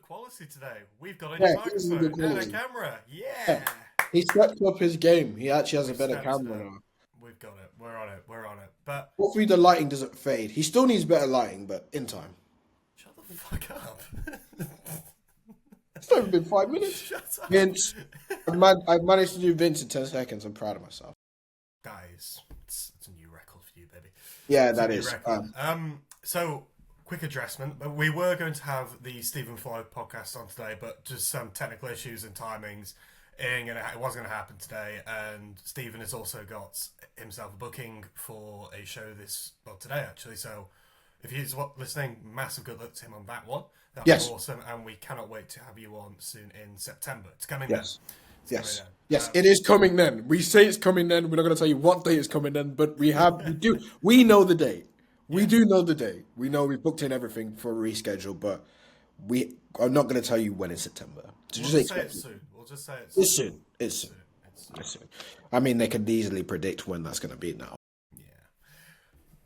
quality today. We've got a Yeah, new it is good microphone and a quality. camera. Yeah. Yeah. He stepped up his game. He actually has a We've better stepped it camera up. now. We've got it. We're on it. We're on it. But Hopefully the lighting doesn't fade. He still needs better lighting, but in time. shut the fuck up. It's not even been 5 minutes. Shut up. Vince, I've managed to do Vince in 10 seconds. I'm proud of myself. Guys, it's a new record for you, baby. Yeah, It's a that new is. record. So quick addressment. But we were going to have the Stephen Floyd podcast on today, but just some technical issues and timings. It wasn't going to happen today, and Stephen has also got himself a booking for a show today actually. So if he's listening, massive good luck to him on that one. That'd Yes. be awesome, and we cannot wait to have you on soon in September. It's coming Yes. then. It's Yes. coming then. Yes, it is coming then. We say it's coming then. We're not going to tell you what day it's coming then, but we know the date. We do know the date. We know we booked in everything for a reschedule, but we are not going to tell you when in September. So We'll just just say expect it it. soon. We'll just say It's soon. It's soon. It's It's soon. I mean, they could easily predict when that's going to be now. Yeah.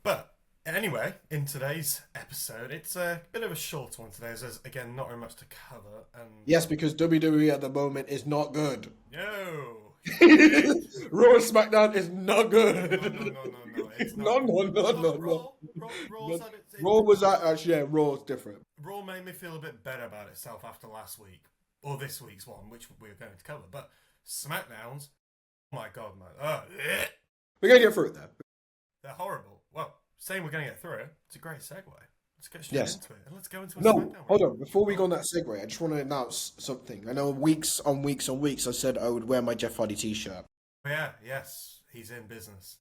But anyway, in today's episode, it's a bit of a short one today. There's, again, not very much to cover. And Yes, because WWE at the moment is not good. No. Raw SmackDown is not good. No. It's No. Raw's had its- Raw was actually, yeah, Raw is different. Raw made me feel a bit better about itself after last week, or this week's one, which we're going to cover. But SmackDowns, oh my god, man. We're going to get through it though. They're horrible. Well, saying we're going to get through it, it's a great segue. Let's get straight Yes. into it. And let's go into a No, SmackDown. hold on. Before we go on that segue, I just want to announce something. I know weeks on weeks on weeks I said I would wear my Jeff Hardy t-shirt. Yeah, yes, he's in business.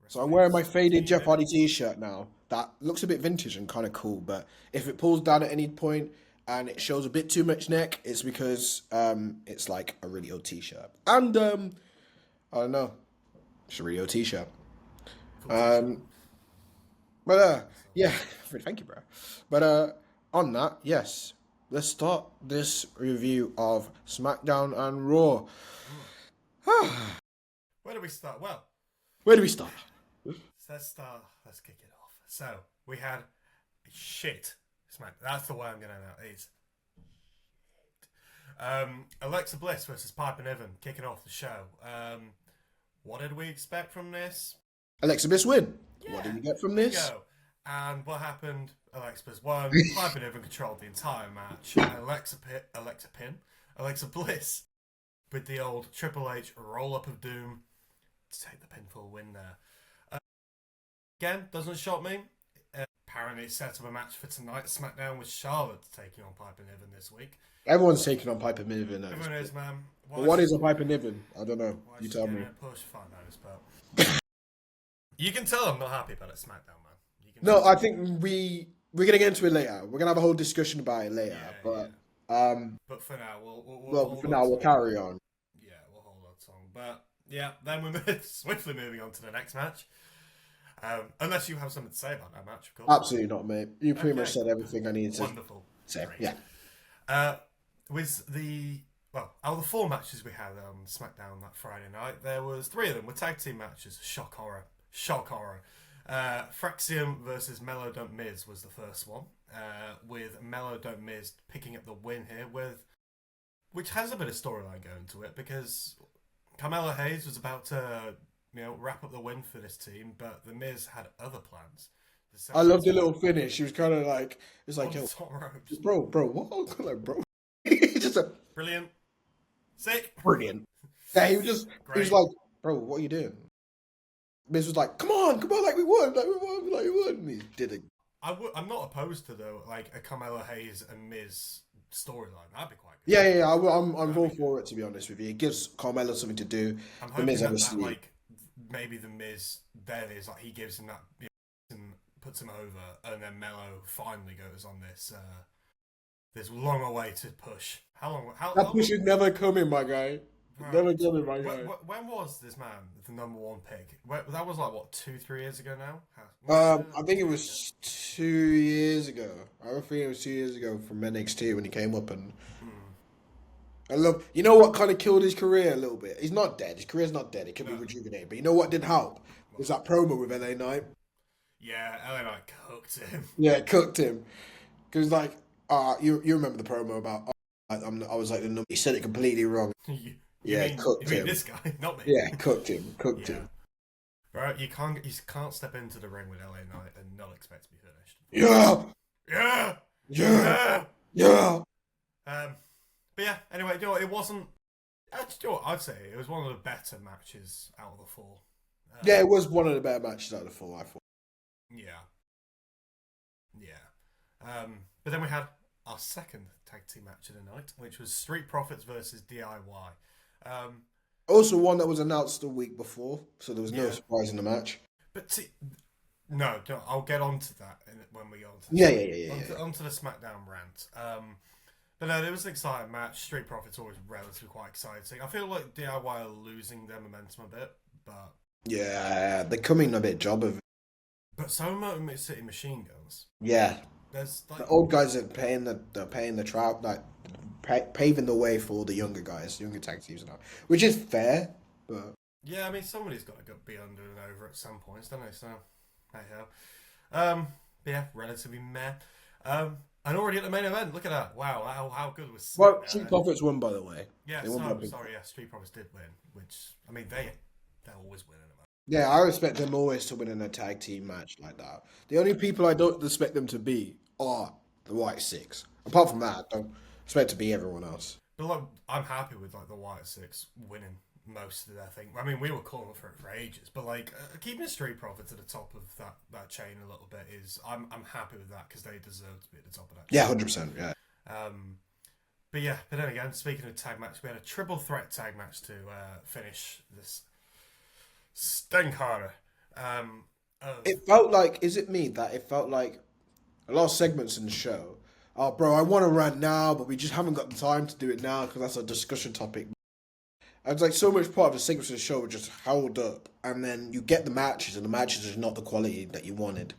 So I'm wearing my faded Jeff Hardy t-shirt now. That looks a bit vintage and kind of cool, but if it pulls down at any point and it shows a bit too much neck, it's because it's like a really old t-shirt. And I don't know, it's a really old t-shirt. Yeah, thank you, bro. But on that, yes, let's start this review of SmackDown and Raw. Where do we start? Well, Where do we start? let's kick it off. So, we had a shit SmackDown. That's the way I'm going to know. It's shit. Alexa Bliss versus Piper Niven kicking off the show. What did we expect from this? Alexa Bliss win. Yeah, What did we get from there you this? go. And what happened? Alexa Bliss won. Piper Niven controlled the entire match. Alexa Bliss with the old Triple H roll-up of doom to take the pinfall win there. Again, doesn't shock me. Apparently it's set up a match for tonight, SmackDown, with Charlotte taking on Piper Niven this week. Everyone's taking on Piper Niven. Everyone is, man. What is a Piper Niven? I don't know. Why You is tell she me. getting a push? Fuck knows, but you can tell I'm not happy about it, SmackDown, man. You can No, tell. I think we're gonna get into it later. We're gonna have a whole discussion about it later. Yeah, but But for now, we'll well, hold for on now to we'll it. carry on. Yeah, we'll hold on song. But yeah, then we're swiftly moving on to the next match. Unless you have something to say about that match, of course. Absolutely not, mate. You pretty much said everything I needed to Wonderful. say. Great. Yeah. With out of the 4 matches we had on SmackDown that Friday night, there was 3 of them were tag team matches. Shock horror. Fraxium versus Mello Don't Miz was the first one, with Mello Don't Miz picking up the win here, which has a bit of storyline going to it, because Carmelo Hayes was about to wrap up the win for this team, but the Miz had other plans. I love the little finish. She was kind of like, it's like, yo, top ropes. bro, what? Like, bro, just a Brilliant. Sick. brilliant. Yeah, he was Great. like, bro, what are you doing? Miz was like, come on, like we won, like we won. And he did it. I'm not opposed to a Carmelo Hayes and Miz storyline. That'd be quite good. Yeah. I'm all for it, to be honest with you. It gives Carmelo something to do. I'm The hoping Miz that obviously. maybe the Miz there is he gives him that and puts him over, and then Mello finally goes on this long awaited push. How long? That push is never coming, my guy. Right. Never coming, my guy. When was this man the number 1 pick? That was 2-3 years ago now. I think it was 2 years ago. I think it was 2 years ago from NXT when he came up, and I love. You know what kind of killed his career a little bit? He's not dead. His career's not dead. It could be rejuvenated. But you know what did help? Was that promo with LA Knight? Yeah, LA Knight cooked him. Yeah, it cooked him. Because You remember the promo about I was like the number. He said it completely wrong. you Yeah, cooked him. this guy, not me. Yeah, cooked him. Right, you can't step into the ring with LA Knight and not expect to be finished. Yeah, Yeah, yeah, yeah. But yeah, anyway, you know what, it wasn't. You know what, I'd say it was one of the better matches out of the four. Yeah, it was one of the better matches out of the four, I thought. Yeah. But then we had our second tag team match of the night, which was Street Profits versus DIY. Also, one that was announced the week before, so there was no surprise in the match. But no, I'll get onto that when we go on to onto the SmackDown rant. But no, it was an exciting match. Street Profits always relatively quite exciting. I feel like DIY are losing their momentum a bit, but yeah, they're coming a bit job of it. But so Motor City Machine Guns. Yeah, there's like, the old guys are paying the trout, like paving the way for the younger guys, younger tag teams now, which is fair. But yeah, I mean somebody's got to be under and over at some points, don't they? So hey ho. But yeah, relatively meh. And already at the main event, look at that! Wow, how good was? Well, Street Profits won, by the way. Yeah, sorry, Street Profits did win, which I mean they're always winning. Yeah, I expect them always to win in a tag team match like that. The only people I don't expect them to be are the White Six. Apart from that, I don't expect to be everyone else. But like, I'm happy with like the White Six winning most of their thing. I mean, we were calling for it for ages, but like keeping Street Profits at the top of that chain a little bit is I'm happy with that because they deserve to be at the top of that chain. Yeah, 100%. Yeah. But then again, speaking of tag match, we had a triple threat tag match to finish this stinker. It felt like, is it me that it felt like a lot of segments in the show? Oh, bro, I want to rant now, but we just haven't got the time to do it now because that's a discussion topic. And it's like so much part of the segments of the show were just held up, and then you get the matches, and the matches are not the quality that you wanted.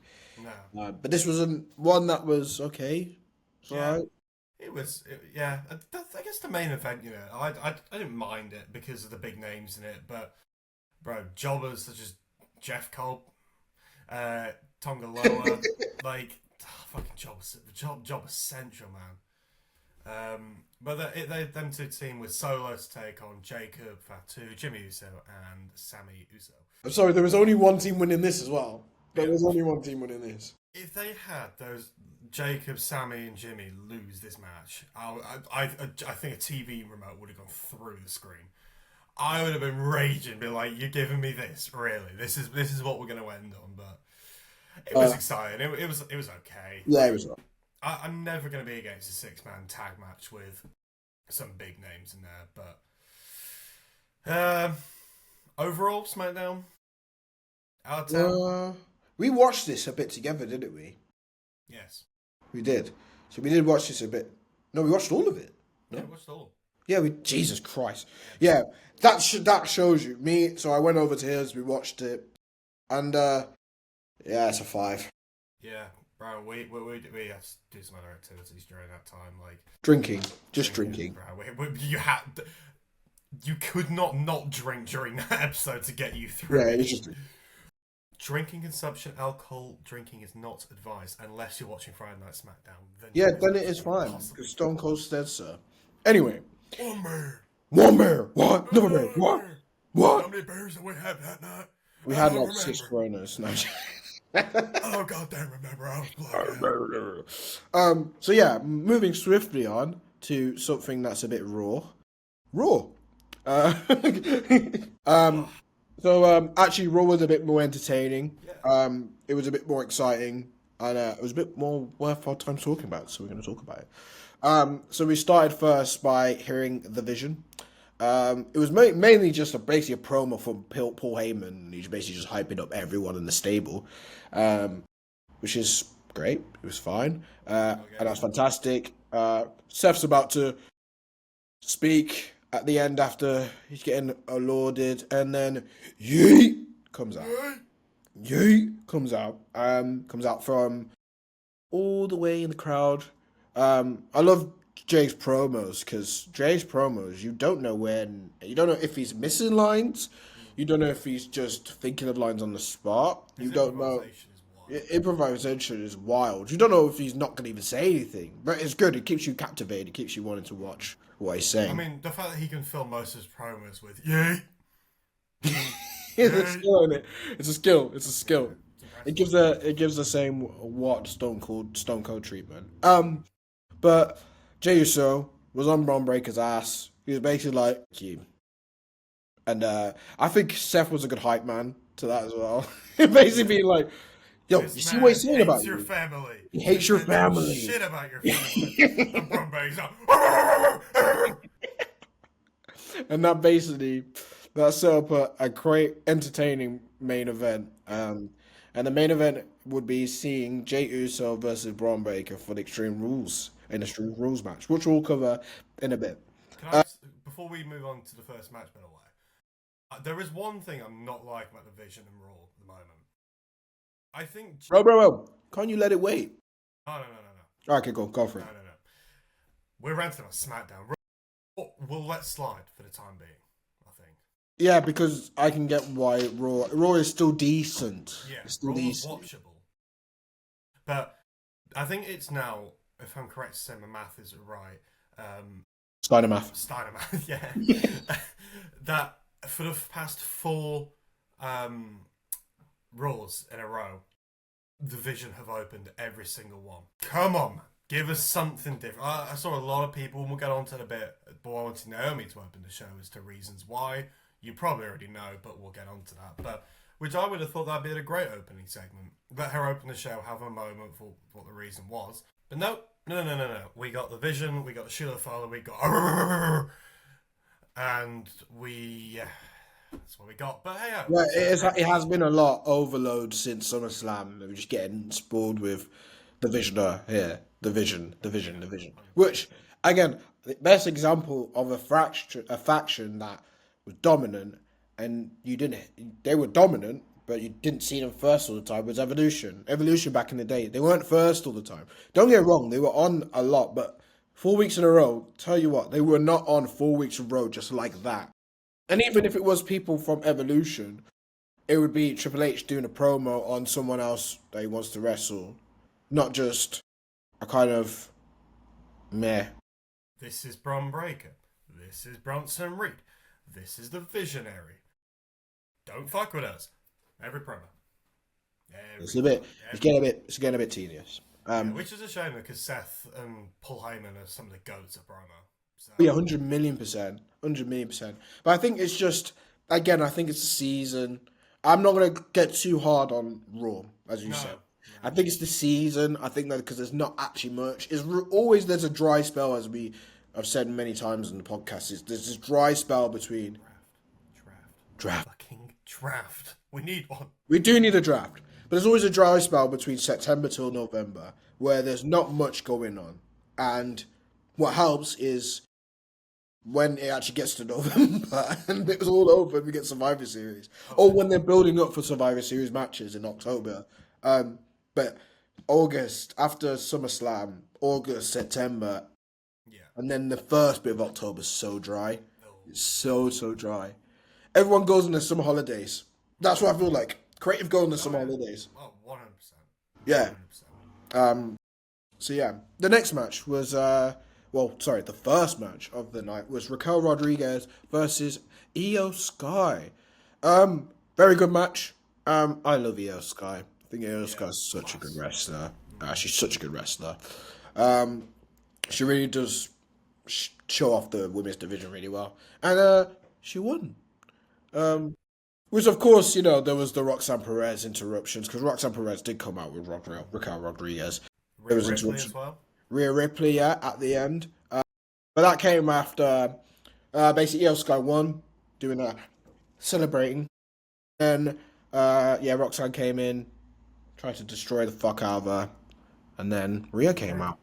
No. But this was one that was okay. Yeah. Right. It was, yeah. I guess the main event, you know, I didn't mind it because of the big names in it, but bro, jobbers such as Jeff Cobb, Tonga Loa, like fucking Jobber Central, man. But them two team with Solo to take on Jacob, Fatu, Jimmy Uso, and Sammy Uso. I'm sorry, there was only one team winning this as well. There was only one team winning this. If they had those Jacob, Sammy, and Jimmy lose this match, I think a TV remote would have gone through the screen. I would have been raging, be like, "You're giving me this, really? This is what we're going to end on." But it was exciting. It was okay. Yeah, it was. I'm never going to be against a 6-man tag match with some big names in there. But overall, SmackDown out of 10. We watched this a bit together, didn't we? Yes, we did. So we did watch this a bit. No, we watched all of it. No? Yeah, we watched all. Yeah, Jesus Christ. Yeah, that shows you. So I went over to his, we watched it, and yeah, it's a 5. Yeah, bro, we have to do some other activities during that time, like drinking. Bro, you could not drink during that episode to get you through. Yeah, it's just drinking consumption, alcohol drinking is not advised unless you're watching Friday Night SmackDown. Then it is fine. Because Stone Cold said so. Anyway. One beer. What? Another beer. What? How many beers did we have that night? We had like 6 Coronas. No. Oh, goddamn, remember. I was So yeah, moving swiftly on to something that's a bit raw. Actually, Raw was a bit more entertaining. Yeah. It was a bit more exciting, and it was a bit more worth our time talking about. So we're going to talk about it. So we started first by hearing The Vision. It was mainly just basically a promo from Paul Heyman. He's basically just hyping up everyone in the stable, which is great. It was fine, and that's fantastic. Seth's about to speak at the end after he's getting lauded, and then Yeet comes out. Comes out from all the way in the crowd. I love Jay's promos, because Jay's promos, you don't know if he's missing lines, you don't know if he's just thinking of lines on the spot, you don't know. Improvisation is wild. You don't know if he's not going to even say anything, but it's good. It keeps you captivated. It keeps you wanting to watch what he's saying. I mean, the fact that he can film most of his promos with "yay," It's a skill, isn't it? It's a skill. It's a skill. it's It impressive. gives the same what Stone Cold treatment. But Jey Uso was on Braun Breaker's ass. He was basically like you, and I think Seth was a good hype man to that as well. Basically being like, "Yo, you This see what man he's saying hates about your you? family. He hates This your man talks family." shit about your family. And Braun Breaker's like, And that set up a great entertaining main event. And the main event would be seeing Jey Uso versus Braun Breaker for the Extreme Rules match, which we'll cover in a bit. Can I, before we move on to the first match, by the way, there is one thing I'm not liking about the Vision and Raw at the moment. I think. Bro, can't you let it wait? No. All right, okay, go for it. No. We're ranting on SmackDown. We'll let slide for the time being, I think. Yeah, because I can get why Raw is still decent. Yeah, It's still Raw was decent. watchable. But I think it's now, if I'm correct to say my math is right, Steiner math. Steiner math, yeah, that for the past 4 Raws in a row, the Vision have opened every single one. Come on, man. Give us something different. I saw a lot of people, and we'll get on to it a bit, but I wanted Naomi to open the show as to reasons why. You probably already know, but we'll get on to that. But which I would have thought that'd be a great opening segment. Let her open the show, have a moment for what the reason was. But no. We got the Vision, we got the Sheila Fowler, we got... And that's what we got. But hey, Yeah, it has been a lot overload since SummerSlam. We're just getting spoiled with the Visioner here. The Vision. Which, again, the best example of a faction that was dominant and they were dominant, but you didn't see them first all the time was Evolution. Evolution back in the day, they weren't first all the time. Don't get me wrong, they were on a lot, but 4 weeks in a row, tell you what, they were not on 4 weeks in a row just like that. And even if it was people from Evolution, it would be Triple H doing a promo on someone else that he wants to wrestle, not just a kind of meh. This is Braun Breaker. This is Bronson Reed. This is the Visionary. Don't fuck with us. Every promo. It's getting a bit tedious. Which is a shame because Seth and Paul Heyman are some of the goats of promo. So. Yeah, 100 million%. But I think it's just, again, I think it's the season. I'm not going to get too hard on Raw, as you said. I think it's the season. I think that because there's not actually much. There's a dry spell, as I've said many times in the podcast. There's this dry spell between draft. Fucking draft. We need one. We do need a draft, but there's always a dry spell between September till November where there's not much going on. And what helps is when it actually gets to November and it's all over and we get Survivor Series, or when they're building up for Survivor Series matches in October. But August, after SummerSlam, August, September, and then the first bit of October is so dry. It's so dry. Everyone goes on their summer holidays. That's what I feel like. Creative go on the summer holidays. Oh, 100%. Yeah. 100%. So yeah, the next match was the first match of the night was Raquel Rodriguez versus Io Sky. Very good match. I love Io Sky. I think Io Sky is such a good wrestler. She's such a good wrestler. She really does show off the women's division really well, and she won. Which of course, there was the Roxanne Perez interruptions because Roxanne Perez did come out with Raquel Rodriguez. Rhea Ripley as well. Rhea Ripley, yeah, at the end. But that came after basically Io Sky won, doing that, celebrating. Then Roxanne came in, tried to destroy the fuck out of her, and then Rhea came out.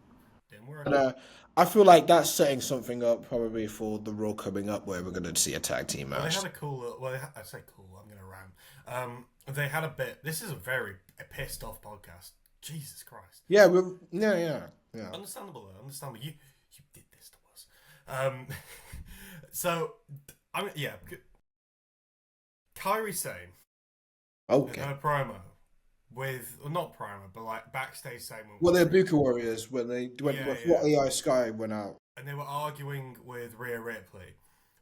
Didn't work. And, I feel like that's setting something up probably for the Raw coming up where we're going to see a tag team match. Well, they had a cool. I say cool. I'm going to rant. They had a bit. This is a very pissed off podcast. Jesus Christ. Yeah. Understandable though. Understandable. You did this to us. So, Kairi Sane. Okay. In her promo with not Primer, but like backstage segment. Well, they're Buka Warriors when before AI Sky went out. And they were arguing with Rhea Ripley.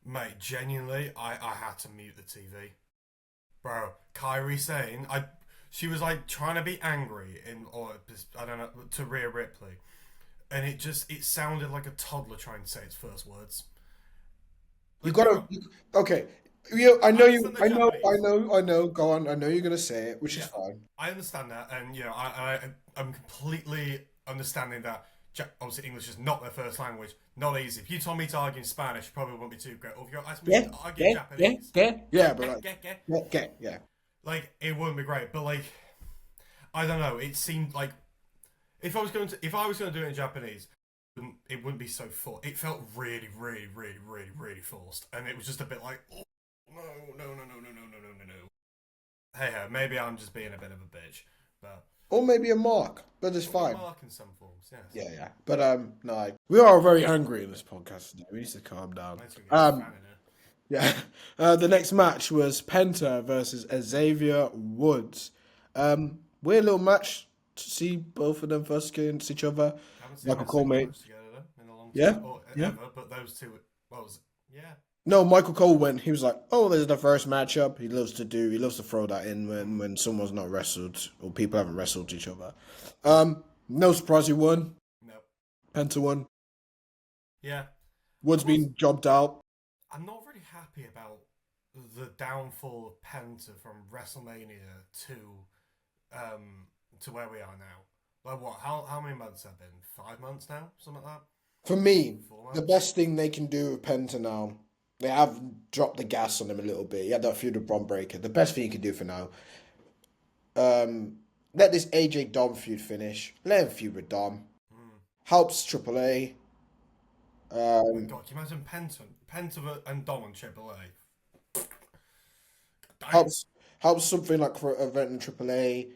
Mate, genuinely, I had to mute the TV. Bro, Kairi Sane, she was like trying to be angry I don't know, to Rhea Ripley. And it sounded like a toddler trying to say its first words. Okay. I know. Go on. I know you're gonna say it, which is fine. I understand that, and I'm completely understanding that. Obviously, English is not their first language. Not easy. If you told me to argue in Spanish, it probably wouldn't be too great. Or if you asked me to argue in Japanese, like it wouldn't be great. But like, I don't know. It seemed like if I was going to do it in Japanese, it wouldn't be so full. It felt really, really, really, really, really forced, and it was just a bit like, oh, no. Hey, maybe I'm just being a bit of a bitch, but. Or maybe a mark, but it's fine. Mark in some forms, yes. Yeah. But no, we are very angry in this podcast today. We need to calm down. Yeah. The next match was Penta versus Xavier Woods. Weird little match to see both of them first against each other. Michael Cole, mate. Ever, but those two, No, Michael Cole went. He was like, "Oh, this is the first matchup." He loves to throw that in when someone's not wrestled or people haven't wrestled each other. No surprise he won. No. Penta won. Yeah. Woods been jobbed out. I'm not really happy about the downfall of Penta from WrestleMania to where we are now. Like what? How many months have been? 5 months now, something like that. For me, the best thing they can do with Penta now. They have dropped the gas on him a little bit. He had that feud with Bron Breakker. The best thing you can do for now, let this AJ Dom feud finish. Let him feud with Dom. Helps AAA. God, can you imagine Penta and Dom on AAA? Helps something like for an event in AAA.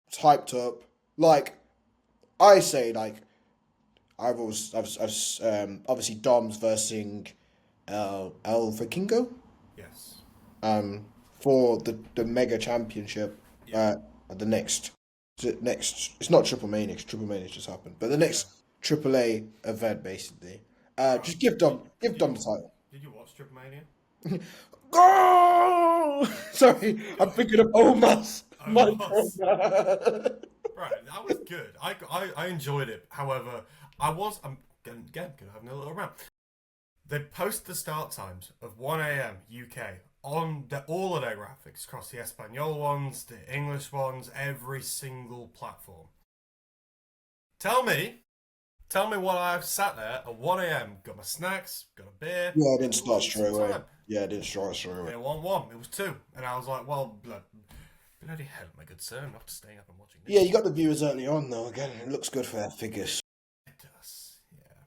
It's hyped up. Like I say, like I've obviously Dom's versing. El Vikingo? Yes. For the Mega Championship. The next. It's not Triple Mania. Triple Mania just happened, but the next AAA event basically. Just give Dom the title. Did you watch Triple Mania? Go! Sorry, I'm thinking of Omos. Right, that was good. I enjoyed it. However, I'm gonna have a little rant. They post the start times of 1 a.m. UK on all of their graphics across the Espanol ones, the English ones, every single platform. Tell me what I've sat there at 1 a.m. Got my snacks, got a beer. Yeah, it didn't start straight away. It didn't start straight away. It wasn't 1, it was 2. And I was like, well, bloody hell, my good sir, I'm not staying up and watching this. Yeah, you got the viewers early on though. Again, it looks good for their figures. It does, yeah.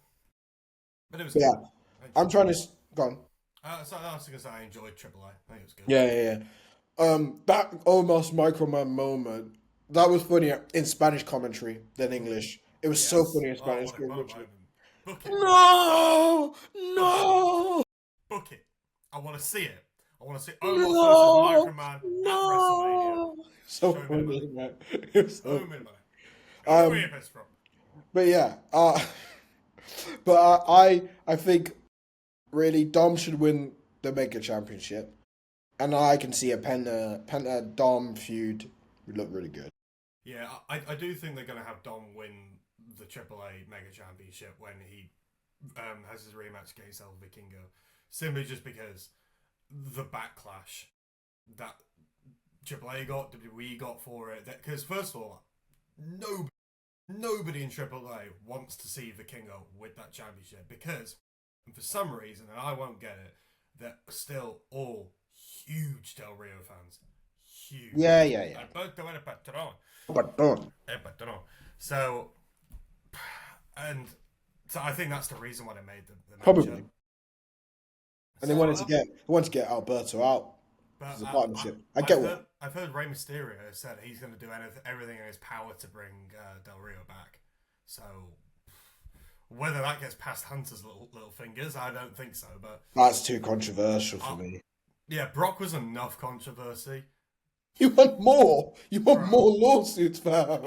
But it was good. I'm trying to go on. So I was going to say I enjoyed AAA. I think it was good. Yeah. That almost Microman moment. That was funnier in Spanish commentary than English. It was so funny in Spanish commentary. Book it. No. Book it. I want to see it. I want to see Omos versus Microman at WrestleMania. So funny, man. It was so funny. But yeah, I think. Really, Dom should win the Mega Championship. And I can see a Penta Dom feud would look really good. Yeah, I do think they're going to have Dom win the AAA Mega Championship when he has his rematch against El Vikingo. Simply just because the backlash that AAA got, WWE got for it. Because first of all, nobody in AAA wants to see Vikingo with that championship because... And for some reason, and I won't get it, they're still all huge Del Rio fans. Huge. Yeah. So I think that's the reason why they made the probably. matchup. And they wanted to get Alberto out. But the partnership. I've heard Rey Mysterio said he's going to do everything in his power to bring Del Rio back. So whether that gets past Hunter's little fingers, I don't think so. But that's too controversial for me. Yeah, Brock was enough controversy. You want more. You want Bro, more lawsuits, fam.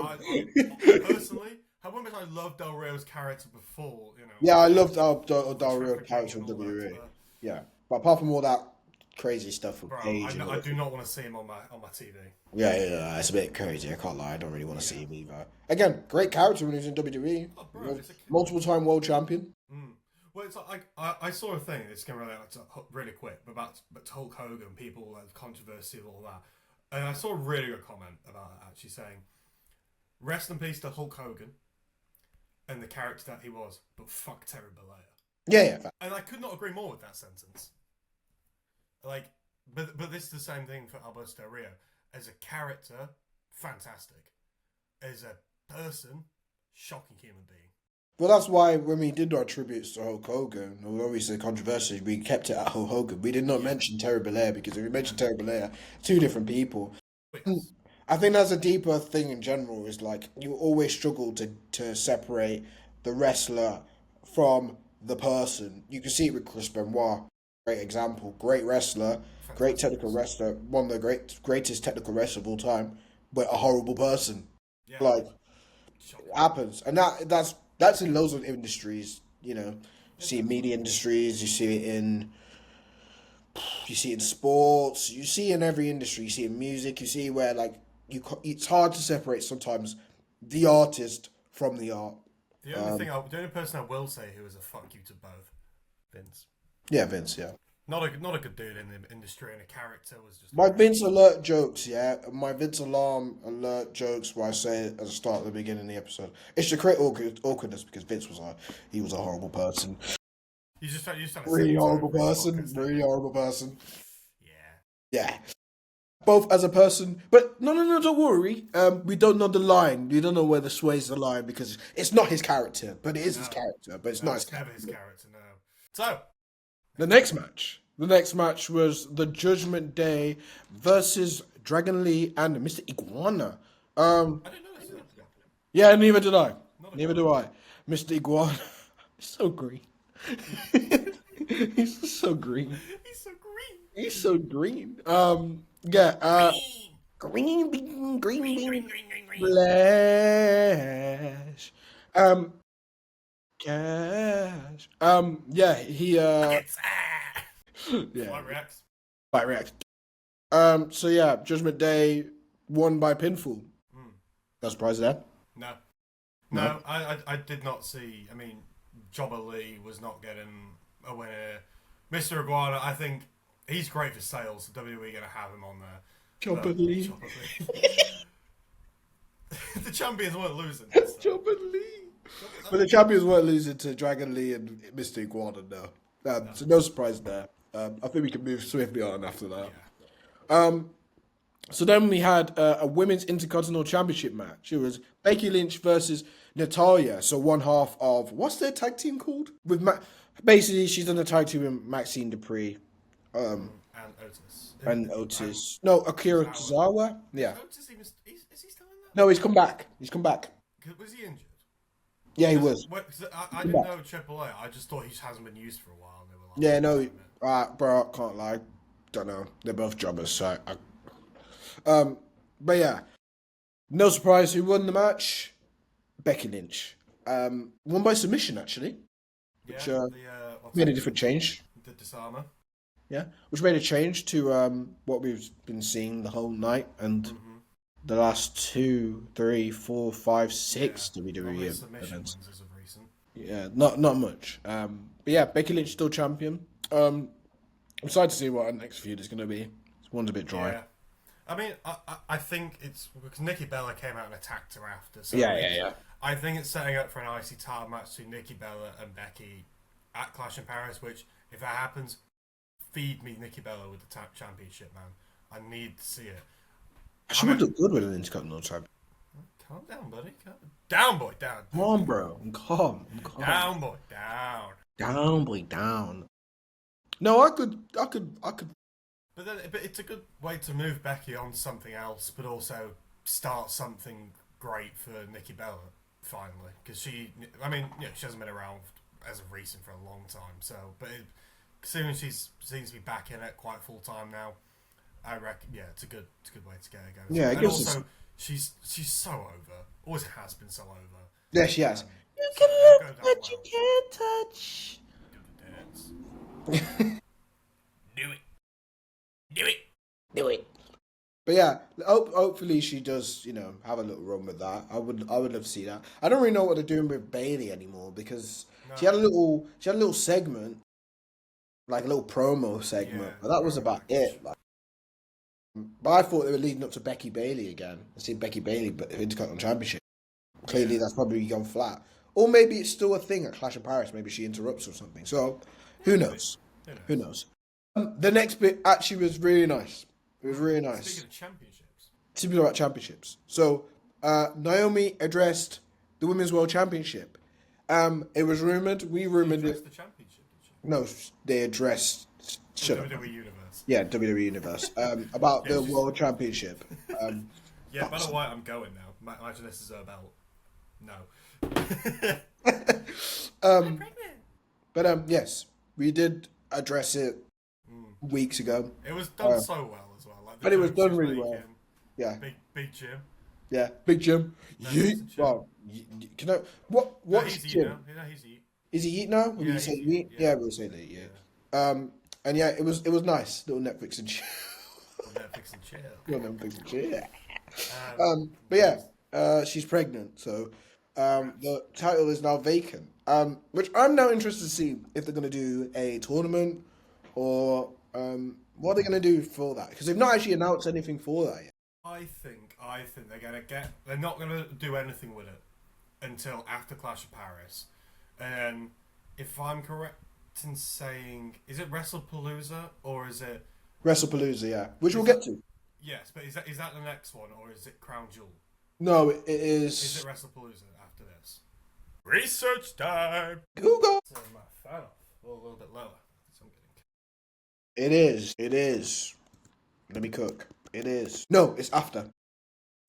personally, how much I loved Del Rio's character before, Yeah, I loved our the Del Rio trafficking character and in all that. WWE. Yeah, but apart from all that crazy stuff with Bro, Paige and I all do that, not want to see him on my TV. yeah, it's a bit crazy. I can't lie. I don't really want to see Yeah. him either. Again, great character when he was in WWE. Oh, bro, it's a kid. Multiple time world champion. Mm. Well, it's like I saw a thing. It's going to relate to really quick about Hulk Hogan, people like controversy and all that. And I saw a really good comment about it, actually saying, "Rest in peace to Hulk Hogan and the character that he was, but fuck Terry Bollea." Yeah. And I could not agree more with that sentence. Like, but this is the same thing for Alberto Del Rio. As a character, fantastic. As a person, shocking human being. Well, that's why when we did our tributes to Hulk Hogan, although we said controversially, we kept it at Hulk Hogan. We did not mention Terry Bollea because if we mentioned Terry Bollea, two different people. Yes. I think that's a deeper thing in general. Is like you always struggle to separate the wrestler from the person. You can see it with Chris Benoit, great example, great wrestler, great technical wrestler, one of the greatest technical wrestlers of all time, but a horrible person. Yeah. Like Shocking. it happens, and that's in loads of industries. You see it in media industries, you see it in sports, you see it in every industry. You see it in music, you see where like it's hard to separate sometimes the artist from the art. The only person I will say who is a fuck you to both, Vince. Yeah, Vince. Yeah, Not a good dude in the industry, and a character was just. my Vince alert jokes. Yeah, my Vince alarm alert jokes. Where I say it at the start, at the beginning of the episode, it's to create awkwardness because Vince was a horrible person. You just trying to Really say horrible it's person. Really horrible person. Yeah. Yeah. Both as a person, but no, don't worry. We don't know the line. We don't know where the sways the line because it's not his character, but it is his character. But it's not his never character. his character. No. So The next match was the Judgment Day versus Dragon Lee and Mr. Iguana. I didn't know this. Yeah, neither did I. Not a Neither do I. Mr. Iguana, he's so green. He's so green. He's so green. He's so green. Yeah. Green bean, flash. Cash. Yeah, he It's yeah. my reacts. By react. So yeah, Judgment Day won by pinfall. No surprise there. No. No, I did not see. I mean, Jobber Lee was not getting a winner. Mr. Iguana, I think he's great for sales. So WWE going to have him on there. Jobber Lee. The champions weren't losing. Jobber Lee. But the champions weren't losing to Dragon Lee and Mr. Iguana, no. So no surprise there. I think we can move swiftly on after that. Yeah. So then we had a women's Intercontinental Championship match. It was Becky Lynch versus Natalya. So one half of what's their tag team called? Basically, she's done a tag team with Maxine Dupree, And Otis. Otis. No, Akira Tozawa. Yeah. Otis even, is he still in that? No, he's come back. Was he injured? Yeah, he was. I didn't know AAA. I just thought he just hasn't been used for a while. And they were like, Yeah, no, bro, can't lie. Don't know. They're both jobbers, so. But yeah, no surprise. Who won the match? Becky Lynch. Won by submission actually, which made a different change. The disarmer. Yeah, which made a change to what we've been seeing the whole night and the last 2, 3, 4, 5, 6 WWE events. As of recent. Yeah, not much. But yeah, Becky Lynch still champion. I'm excited to see what our next feud is going to be. This one's a bit dry. Yeah. I mean, I think it's because Nikki Bella came out and attacked her after. So Yeah. I think it's setting up for an IC title match between Nikki Bella and Becky at Clash in Paris. Which, if that happens, feed me Nikki Bella with the championship, man. I need to see it. She would look good with an Intercontinental champion. Calm down, buddy. Down, boy, down. Come on, bro. I'm calm. Down, boy, down. Down, boy, down. No, I could. But it's a good way to move Becky on something else, but also start something great for Nikki Bella finally, because she hasn't been around as of recent for a long time. So, but soon she seems to be back in it quite full time now. I reckon, yeah, it's a good way to get her going. Yeah, and also, she's so over. Always has been so over. Yeah, she has. You So can look, but you can't touch. Do the dance. Do it. Do it. Do it. But yeah, hopefully she does, have a little run with that. I would love to see that. I don't really know what they're doing with Bailey anymore because she had a little segment, like a little promo segment, but that was about it. Like, but I thought they were leading up to Becky Bailey again. I see Becky Bailey, but Intercontinental Championship. Clearly, that's probably gone flat. Or maybe it's still a thing at Clash of Paris. Maybe she interrupts or something. So, who knows? Who knows? The next bit actually was really nice. It was really nice. Speaking of championships. Speaking about championships. So, Naomi addressed the Women's World Championship. It was rumoured. We rumoured it. The championship, did she? No, they addressed... WWE Universe. Yeah, WWE Universe. About the World Championship. Yeah, by the way, I'm going now. Imagine this is her belt. No. I'm pregnant. But yes, we did address it weeks ago. It was done so well as well. Like, but it was done really well. Yeah. Big Jim. Yeah, Big Jim. No, Yeet. Well, can I? What's Jim? He's Yeet. Is he Yeet now? Will Yeah, you say he's Yeet? Yeet, Yeah, we'll say that. Yeah. And yeah, it was nice. Little Netflix and chill. Netflix and chill. Little Netflix and chill. But yeah, she's pregnant, so the title is now vacant. Which I'm now interested to see if they're going to do a tournament or what are they going to do for that? Because they've not actually announced anything for that yet. I think they're going to they're not going to do anything with it until after Clash of Paris. And if I'm correct in saying, is it Wrestlepalooza or is it... Wrestlepalooza, yeah. Which we'll get to. Yes, but is that the next one or is it Crown Jewel? No, it is... Is it Wrestlepalooza after this? Research time! Google! Turn my fan off. A little bit lower. It is. Let me cook. It is. No, it's after.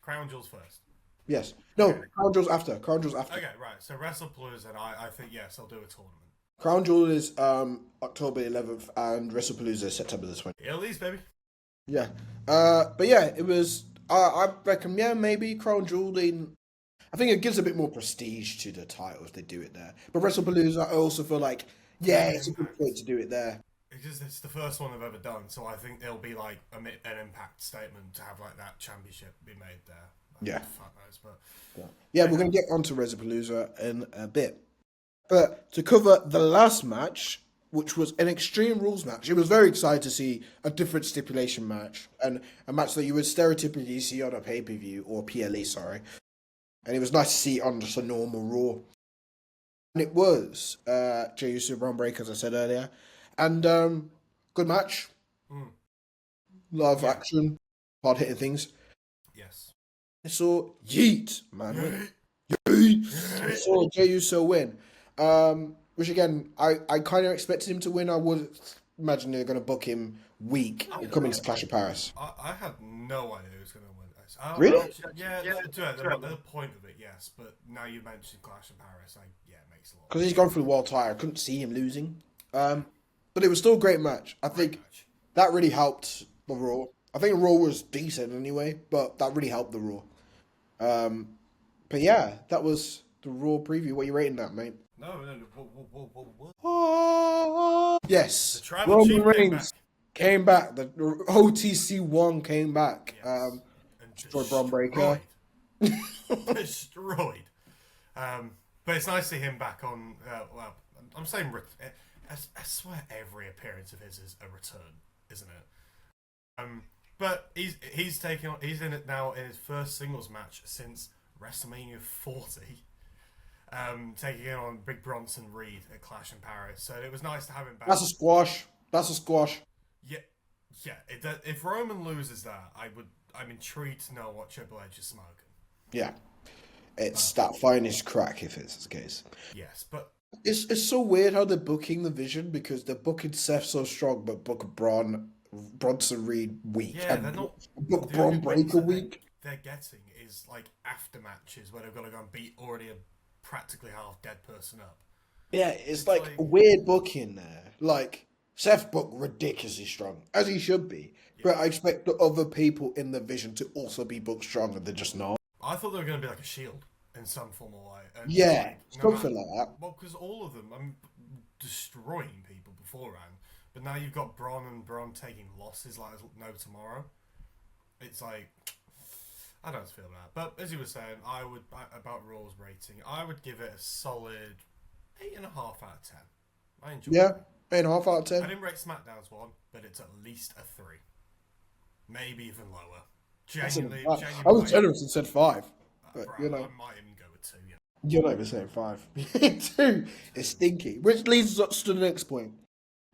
Crown Jewel's first. Yes. No, Okay. Crown Jewel's after. Okay, right. So WrestlePalooza, and I think, yes, I'll do a tournament. Crown Jewel is October 11th and WrestlePalooza is September the 20th. PLEs, baby. Yeah. But yeah, it was... I reckon, yeah, maybe Crown Jewel in... I think it gives a bit more prestige to the title if they do it there. But WrestlePalooza, I also feel like, yeah, it's a good point to do it there. Because it's the first one they've ever done, so I think it'll be like an impact statement to have like that championship be made there. Yeah. Fuck knows, but yeah, we're going to get onto WrestlePalooza in a bit. But to cover the last match, which was an Extreme Rules match, it was very exciting to see a different stipulation match and a match that you would stereotypically see on a pay-per-view or PLE, sorry. And it was nice to see on just a normal Raw. And it was Jey Uso, Braun Breaker, as I said earlier. And good match. A lot of action, hard-hitting things. yes. I saw Yeet, man. Yeet. I saw Jey Uso win. Which again, I kind of expected him to win. I would imagine they're going to book him weak coming to Clash of Paris. I had no idea who was going to win this. Really? The point of it, yes. But now you mentioned Clash of Paris, it makes a lot. Because he's gone through the world title. I couldn't see him losing. But it was still a great match. I think that really helped the Raw. I think Raw was decent anyway, but that really helped the Raw. But yeah, that was the Raw preview. What are you rating that, mate? No. What? Yes, The Roman Reigns came back. The OTC 1 came back. Yes. Destroyed Braun Breaker. Destroyed. But it's nice to see him back on. Well, I'm saying, I swear every appearance of his is a return, isn't it? But he's in it now in his first singles match since WrestleMania 40. Taking it on Big Bronson Reed at Clash in Paris. So it was nice to have him back. That's a squash. Yeah. If Roman loses that, I'm intrigued to know what Triple H is smoking. Yeah, it's that finest crack if it's the case. Yes, but it's so weird how they're booking the Vision because they're booking Seth so strong, but book Bronson Reed weak. Yeah, and they're not. Book Braun Breaker week. They're getting is like after matches where they've got to go and beat already a practically half dead person up. Yeah, it's like a weird booking there. Like Seth booked ridiculously strong, as he should be. But I expect the other people in the division to also be booked strong, and they're just not. I thought they were going to be like a Shield in some form or way. And Yeah, like, no matter, something like that. well, because all of them, I'm destroying people beforehand. But now you've got Braun taking losses like there's no tomorrow. It's like, I don't feel that. But as you were saying, about Raw's rating, I would give it a solid 8.5 out of 10. I enjoyed Yeah, it. 8.5 out of 10. I didn't rate SmackDown's one, but it's at least a 3. Maybe even lower. Genuinely. I was generous and said 5. But, Bro, I might even go with 2. You're not even saying 5. 2 is stinky. Which leads us to the next point.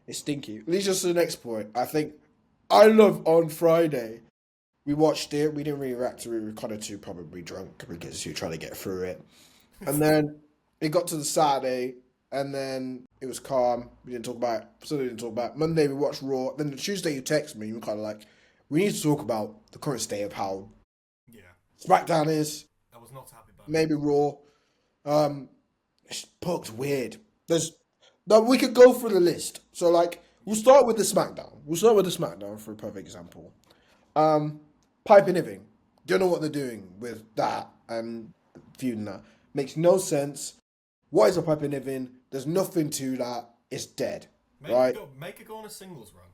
It's stinky. Leads us to the next point. I love on Friday. We watched it. We didn't really react to it. We were kind of too probably drunk because you were trying to get through it. And then it got to the Saturday, and then it was calm. We didn't talk about it. Sunday, we didn't talk about it. Monday, we watched Raw. Then the Tuesday, you text me. You were kind of like, we need to talk about the current state of how SmackDown is. I was not happy about it. Maybe Raw. It's booked weird. We could go through the list. So, like, we'll start with the SmackDown for a perfect example. Pipe and Iving. Don't know what they're doing with that and feuding that. Makes no sense. What is a Pipe and Iving? There's nothing to that. It's dead. Make it go on a singles run.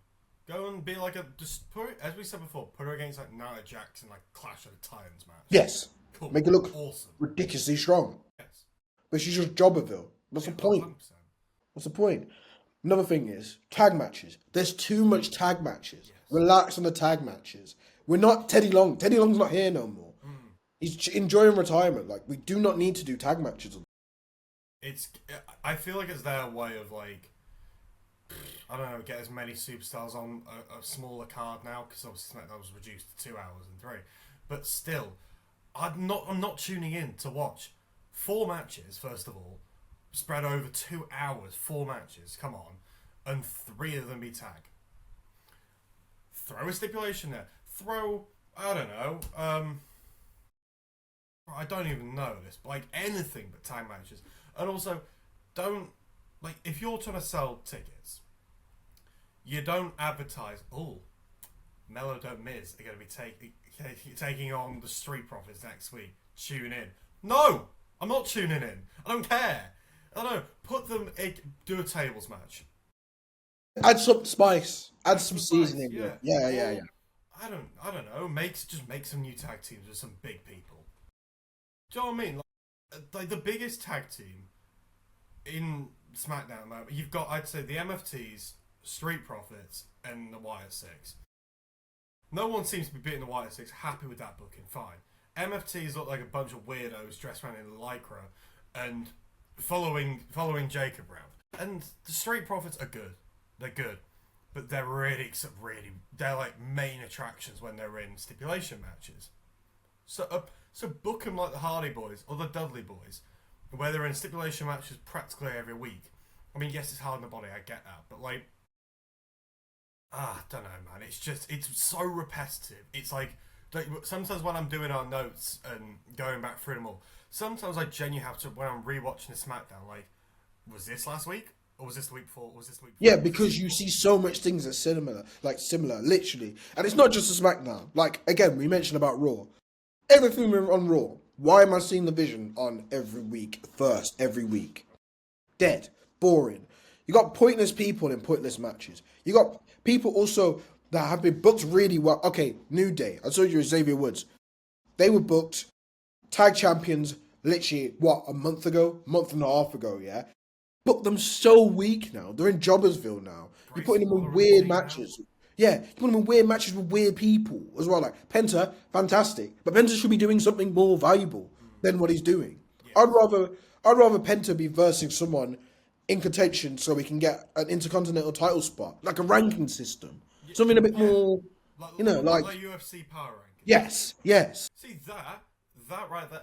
Go and be like just put it, as we said before, put her against like Nia Jax in like Clash of the Titans match. Yes. Cool. Make it look awesome. Ridiculously strong. Yes. But she's just Jobberville. What's the point? 100%. What's the point? Another thing is tag matches. There's too much tag matches. Yes. Relax on the tag matches. We're not Teddy Long. Teddy Long's not here no more. He's enjoying retirement. Like, we do not need to do tag matches. I feel like it's their way of like, I don't know, get as many superstars on a smaller card now, because obviously SmackDown was reduced to 2 hours and 3. But still, I'm not tuning in to watch 4 matches, first of all, spread over 2 hours, 4 matches, come on, and 3 of them be tag. Throw a stipulation there. I don't know, I don't even know this, but like anything but tag matches. And also, if you're trying to sell tickets, you don't advertise, Mello Don't Miz are going to be taking on the Street Profits next week. Tune in. No! I'm not tuning in. I don't care. I don't know. Do a tables match. Add some spice. Add some seasoning. Yeah. I don't know. Make some new tag teams with some big people. Do you know what I mean? Like the biggest tag team in SmackDown, you've got, I'd say, the MFTs, Street Profits, and the Wyatt Six. No one seems to be beating the Wyatt Six. Happy with that booking, fine. MFTs look like a bunch of weirdos dressed around in lycra and following Jacob around. And the Street Profits are good. They're good. But they're really, they're like main attractions when they're in stipulation matches. So book them like the Hardy Boyz or the Dudley Boys, where they're in stipulation matches practically every week. I mean, yes, it's hard on the body, I get that, but like, I don't know, man. It's so repetitive. It's like sometimes when I'm doing our notes and going back through them all, sometimes I genuinely have to, when I'm rewatching the SmackDown, like, was this last week? Or was this the week before? Yeah, because you see so much things that similar, literally. And it's not just a SmackDown. Like, again, we mentioned about Raw. Everything on Raw. Why am I seeing the Vision on every week? Dead. Boring. You got pointless people in pointless matches. You got people also that have been booked really well. Okay, New Day. I told you Xavier Woods. They were booked tag champions literally, a month and a half ago, yeah? Booked them so weak now. They're in Jobbersville now. You're putting them in weird matches. Yeah, you're putting them in weird matches with weird people as well. Like Penta, fantastic, but Penta should be doing something more valuable than what he's doing. Yeah. I'd rather Penta be versing someone in contention so we can get an intercontinental title spot, like a ranking system, something a bit more, like UFC power ranking. Yes. See that right there.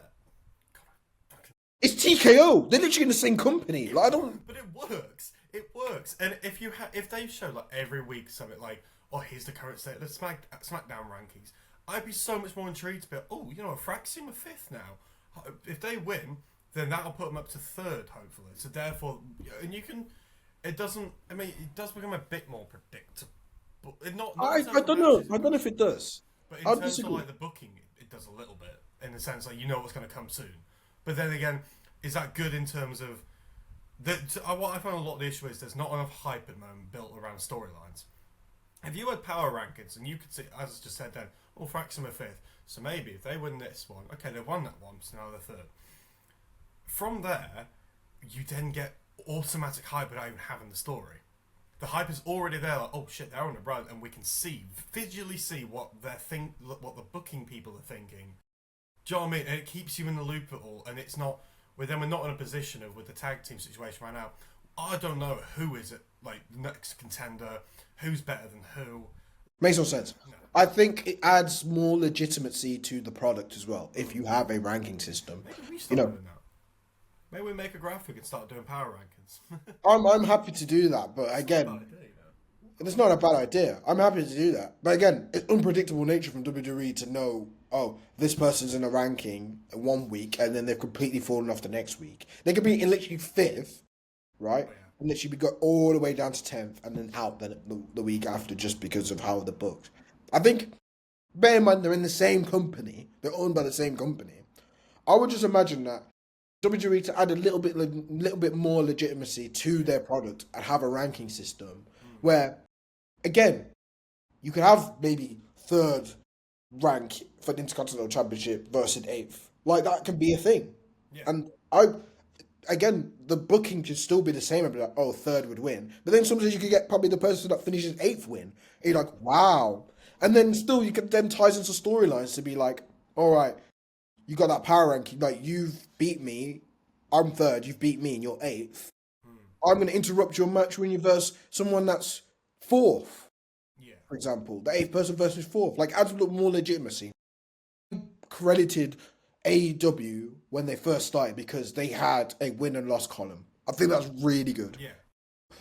It's TKO. They're literally in the same company. Like, I don't. But it works. It works. And if they show like every week something like, here's the current state of the SmackDown rankings, I'd be so much more intrigued to be, Fraxium are 5th now. If they win, then that'll put them up to 3rd, hopefully. So therefore, and you can, it doesn't. I mean, it does become a bit more predictable. Not I in terms of don't know. matches, I don't know if it does. but in I'll terms of disagree. like the booking, it does a little bit in the sense like you know what's going to come soon. But then again, is that good in terms of what I find a lot of the issue is there's not enough hype at the moment built around storylines. If you had power rankings and you could see, as I just said then, well, Fraxham are fifth, so maybe if they win this one, okay, they won that one, so now they're third. From there, you then get automatic hype without even having the story. The hype is already there, like, oh shit, they're on the run, and we can visually see what what the booking people are thinking. Do you know what I mean? And it keeps you in the loop at all, and it's not. We're not in a position of with the tag team situation right now. I don't know who is it like the next contender, who's better than who. Makes no sense. No. I think it adds more legitimacy to the product as well if you have a ranking system. Maybe we start doing that. Maybe we make a graphic and start doing power rankings. I'm happy to do that, but again, it's not a bad idea. I'm happy to do that, but again, it's unpredictable nature from WWE to know. Oh, this person's in a ranking one week and then they've completely fallen off the next week. They could be in literally fifth, right? Oh, yeah. And literally be go all the way down to 10th and then out the week after just because of how they're booked. I think, bear in mind, they're in the same company. They're owned by the same company. I would just imagine that WWE to add a little bit more legitimacy to their product and have a ranking system where, again, you could have maybe third rank for the Intercontinental Championship versus eighth. Like, that could be a thing. Yeah. And again, the booking should still be the same. I'd be like, oh, third would win. But then sometimes you could get probably the person that finishes eighth win. And you're like, wow. And then still you could then ties into storylines to be like, all right, you got that power ranking. Like, you've beat me. I'm third. You've beat me and you're eighth. I'm going to interrupt your match when you verse someone that's fourth. For example, the eighth person versus fourth. Like, adds a little more legitimacy. Credited AEW when they first started because they had a win and loss column. I think that's really good. Yeah.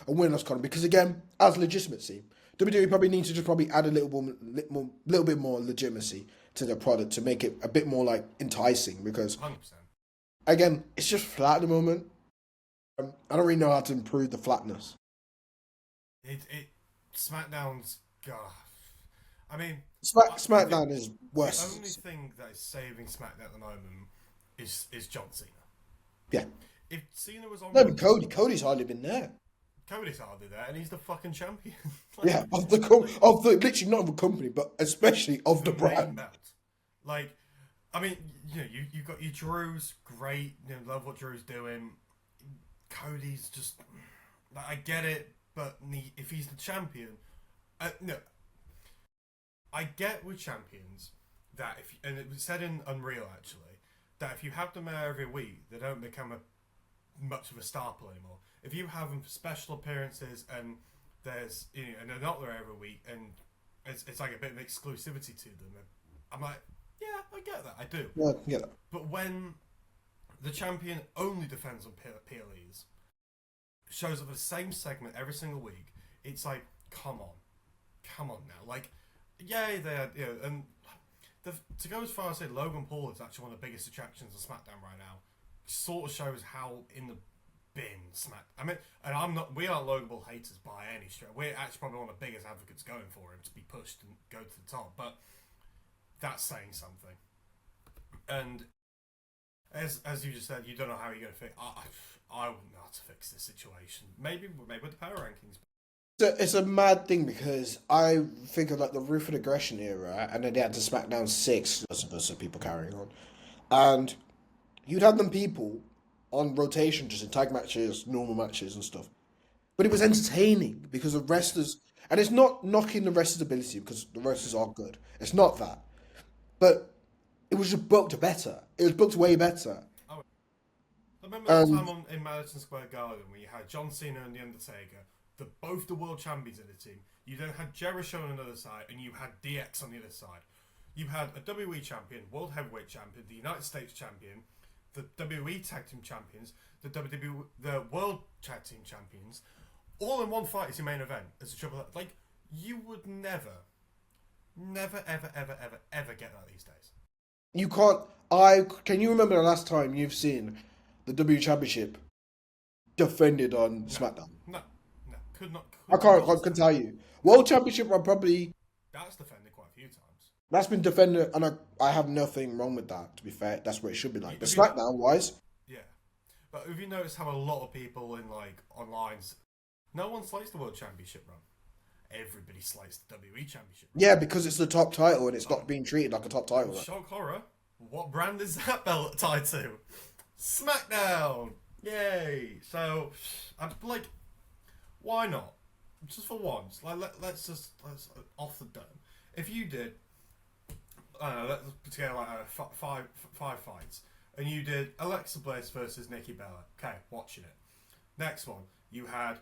A win and loss column because, again, adds legitimacy. WWE probably needs to just probably add a little bit more legitimacy to the product to make it a bit more like enticing because 100%. Again, it's just flat at the moment. I don't really know how to improve the flatness. SmackDown's God. I mean, SmackDown is worse. The only thing that is saving SmackDown at the moment is John Cena. Yeah. If Cena was on, no, but Cody's hardly been there. Cody's hardly there, and he's the fucking champion. Yeah, of the literally not of the company, but especially of the brand. Like, I mean, you know, you've got your Drew's great. You know, love what Drew's doing. Cody's just, like, I get it, but if he's the champion, no. I get with champions that and it was said in Unreal actually, that if you have them there every week, they don't become much of a staple anymore. If you have them for special appearances and and they're not there every week and it's like a bit of exclusivity to them, I'm like, yeah, I get that, I do. Yeah, I get that. But when the champion only defends on PLEs, shows up at the same segment every single week, it's like, come on now, like. Yeah, they're and to go as far as say Logan Paul is actually one of the biggest attractions of SmackDown right now, sort of shows how in the bin I mean, and we aren't Logan Paul haters by any stretch. We're actually probably one of the biggest advocates going for him to be pushed and go to the top, but that's saying something. And as you just said, you don't know how you're going to fix. I wouldn't know how to fix this situation. Maybe with the power rankings. It's a mad thing because I think of like the Ruthless Aggression era, and then they had to SmackDown 6 versus people carrying on, and you'd have them people on rotation just in tag matches, normal matches and stuff, but it was entertaining because the wrestlers, and it's not knocking the wrestlers' ability because the wrestlers are good. It's not that, but it was just booked better. It was booked way better. Oh, I remember the time in Madison Square Garden where you had John Cena and The Undertaker. Both the world champions in the team. You then had Jericho on another side, and you had DX on the other side. You had a WWE champion, World Heavyweight champion, the United States champion, the WWE Tag Team champions, the World Tag Team champions, all in one fight as your main event as a triple. Like, you would never, ever get that these days. You can't. Can you remember the last time you've seen the WWE Championship defended on SmackDown? No. I can't tell you. World Championship, I probably... That's defended quite a few times. That's been defended, and I have nothing wrong with that, to be fair. That's what it should be like. But SmackDown-wise... Yeah. But have you noticed how a lot of people in, like, online... No one slates the World Championship run. Everybody slates the WWE Championship run. Yeah, because it's the top title, and it's not being treated like a top title. Shock horror. What brand is that belt tied to? SmackDown! Yay! So, I'm like, why not? Just for once. Like, let's off the dome. If you did, I don't know, let's put together like five fights, and you did Alexa Bliss versus Nikki Bella. Okay, watching it. Next one, you had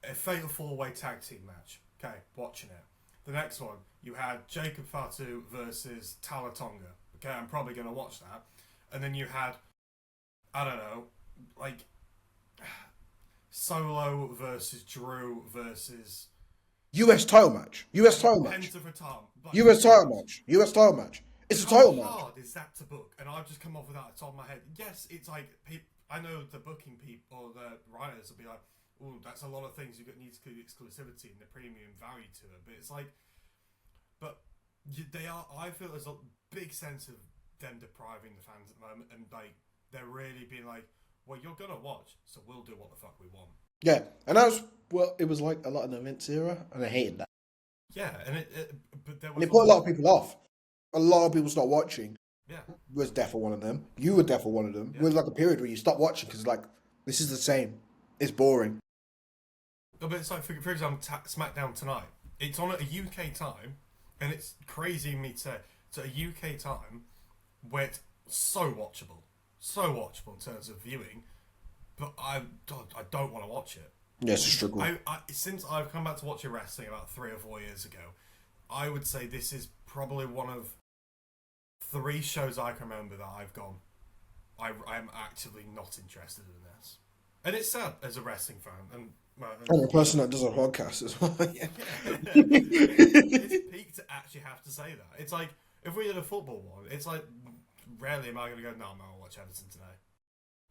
a Fatal 4-Way Tag Team match. Okay, watching it. The next one, you had Jacob Fatu versus Tala Tonga. Okay, I'm probably going to watch that. And then you had, I don't know, like, Solo versus Drew versus... US title match. US title match. US title match. US title match. It's a title match. How hard is that to book? And I've just come off with that at the top of my head. Yes, it's like, I know the booking people, or the writers will be like, oh, that's a lot of things you need to exclusivity and the premium value to it. But it's like, but they are, I feel there's a big sense of them depriving the fans at the moment, and like, they're really being like, well, you're gonna watch, so we'll do what the fuck we want. Yeah, and that was, well, it was like a lot in the Vince era, and I hated that. Yeah, and but there was... And it put a lot of people off. A lot of people stopped watching. Yeah. Was definitely one of them. You were definitely one of them. Yeah. It was like a period where you stopped watching because like, this is the same. It's boring. No, but it's like, for example, SmackDown tonight. It's on at a UK time, and it's crazy me to say, it's at a UK time where it's so watchable in terms of viewing, but I don't want to watch it. Yeah, it's a struggle. Since I've come back to watching wrestling about 3 or 4 years ago, I would say this is probably one of 3 shows I can remember that I've gone, I'm actively not interested in this. And it's sad as a wrestling fan. And a person that does a podcast as well. Yeah. It's peak to actually have to say that. It's like, if we did a football one, it's like, rarely am I going to go, no, I'm going to watch Everton today.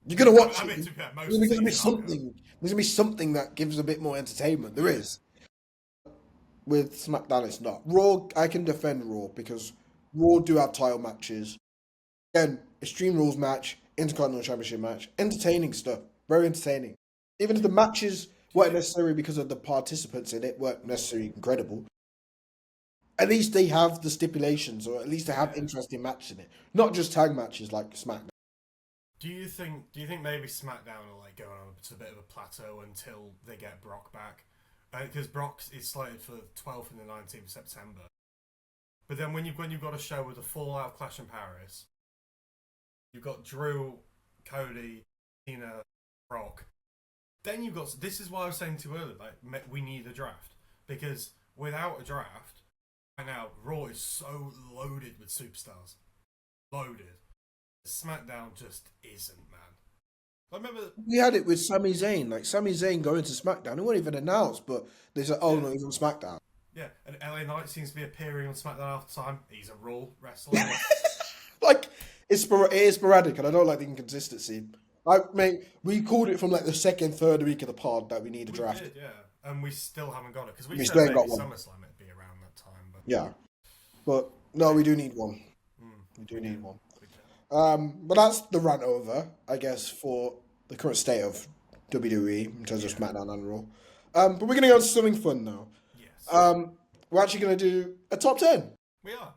You're going to watch it. There's going to be something. There's going to be something that gives a bit more entertainment. There is. With SmackDown, it's not. Raw, I can defend Raw because Raw do have title matches. Again, Extreme Rules match, Intercontinental Championship match, entertaining stuff. Very entertaining. Even if the matches weren't necessary because of the participants in it, weren't necessarily incredible. At least they have the stipulations, or at least they have interesting matches in it. Not just tag matches like SmackDown. Do you think maybe SmackDown will like go on to a bit of a plateau until they get Brock back? Because Brock is slated for the 12th and the 19th of September. But then when you've got a show with a full-out of Clash in Paris, you've got Drew, Cody, Cena, Brock. Then you've got... This is why I was saying to you earlier, like, we need a draft. Because without a draft, right now, Raw is so loaded with superstars. Loaded. SmackDown just isn't, man. I remember... We had it with Sami Zayn. Like, Sami Zayn going to SmackDown. It wasn't even announced, but they said, oh, no, he's on SmackDown. Yeah, and LA Knight seems to be appearing on SmackDown half the time. He's a Raw wrestler. Like, it is sporadic, and I don't like the inconsistency. Like, mate, we called it from like the second, third week of the pod that we need a draft. We did, yeah, and we still haven't got it because we still said ain't maybe got one. SummerSlam it'd be around that time. But yeah, but no, we do need one. We do need one. But that's the rant over, I guess, for the current state of WWE in terms of SmackDown and Raw. But we're going to go to something fun now. Yes. We're actually going to do a top 10. We are.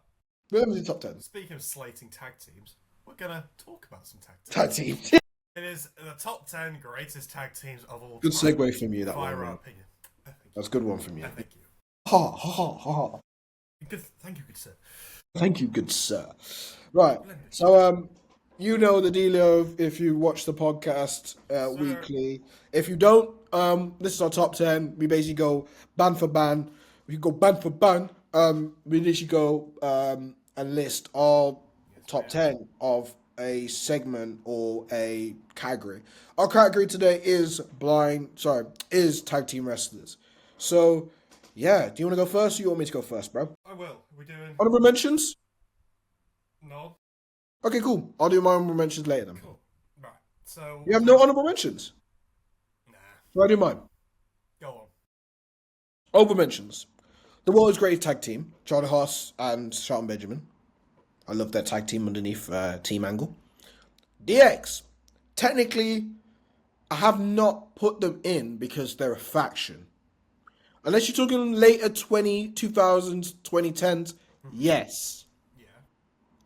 We're going to do top 10. Speaking of slating tag teams, we're going to talk about some tag teams. Tag teams. It is the top 10 greatest tag teams of all time. Good segue from you, that one. Right? Opinion. That's a good one from you. Thank you. Ha, ha, ha, ha. Thank you, good sir. Thank you, good sir. Right. So, you know the dealio if you watch the podcast weekly. If you don't, this is our top 10. We basically go band for band. We go band for band. We literally go and list our top 10 of a segment or a category. Our category today is tag team wrestlers. So, yeah, do you want to go first or you want me to go first, bro? I will. We're doing... Honorable mentions? No. Okay, cool. I'll do my honorable mentions later then. Cool. Right. So... You have no honorable mentions? Nah. So I do mine. Go on. Over mentions. The world's greatest tag team, Charlie Haas and Shelton Benjamin. I love their tag team underneath Team Angle. DX. Technically, I have not put them in because they're a faction. Unless you're talking later 2000s, 2010s, yes. Yeah.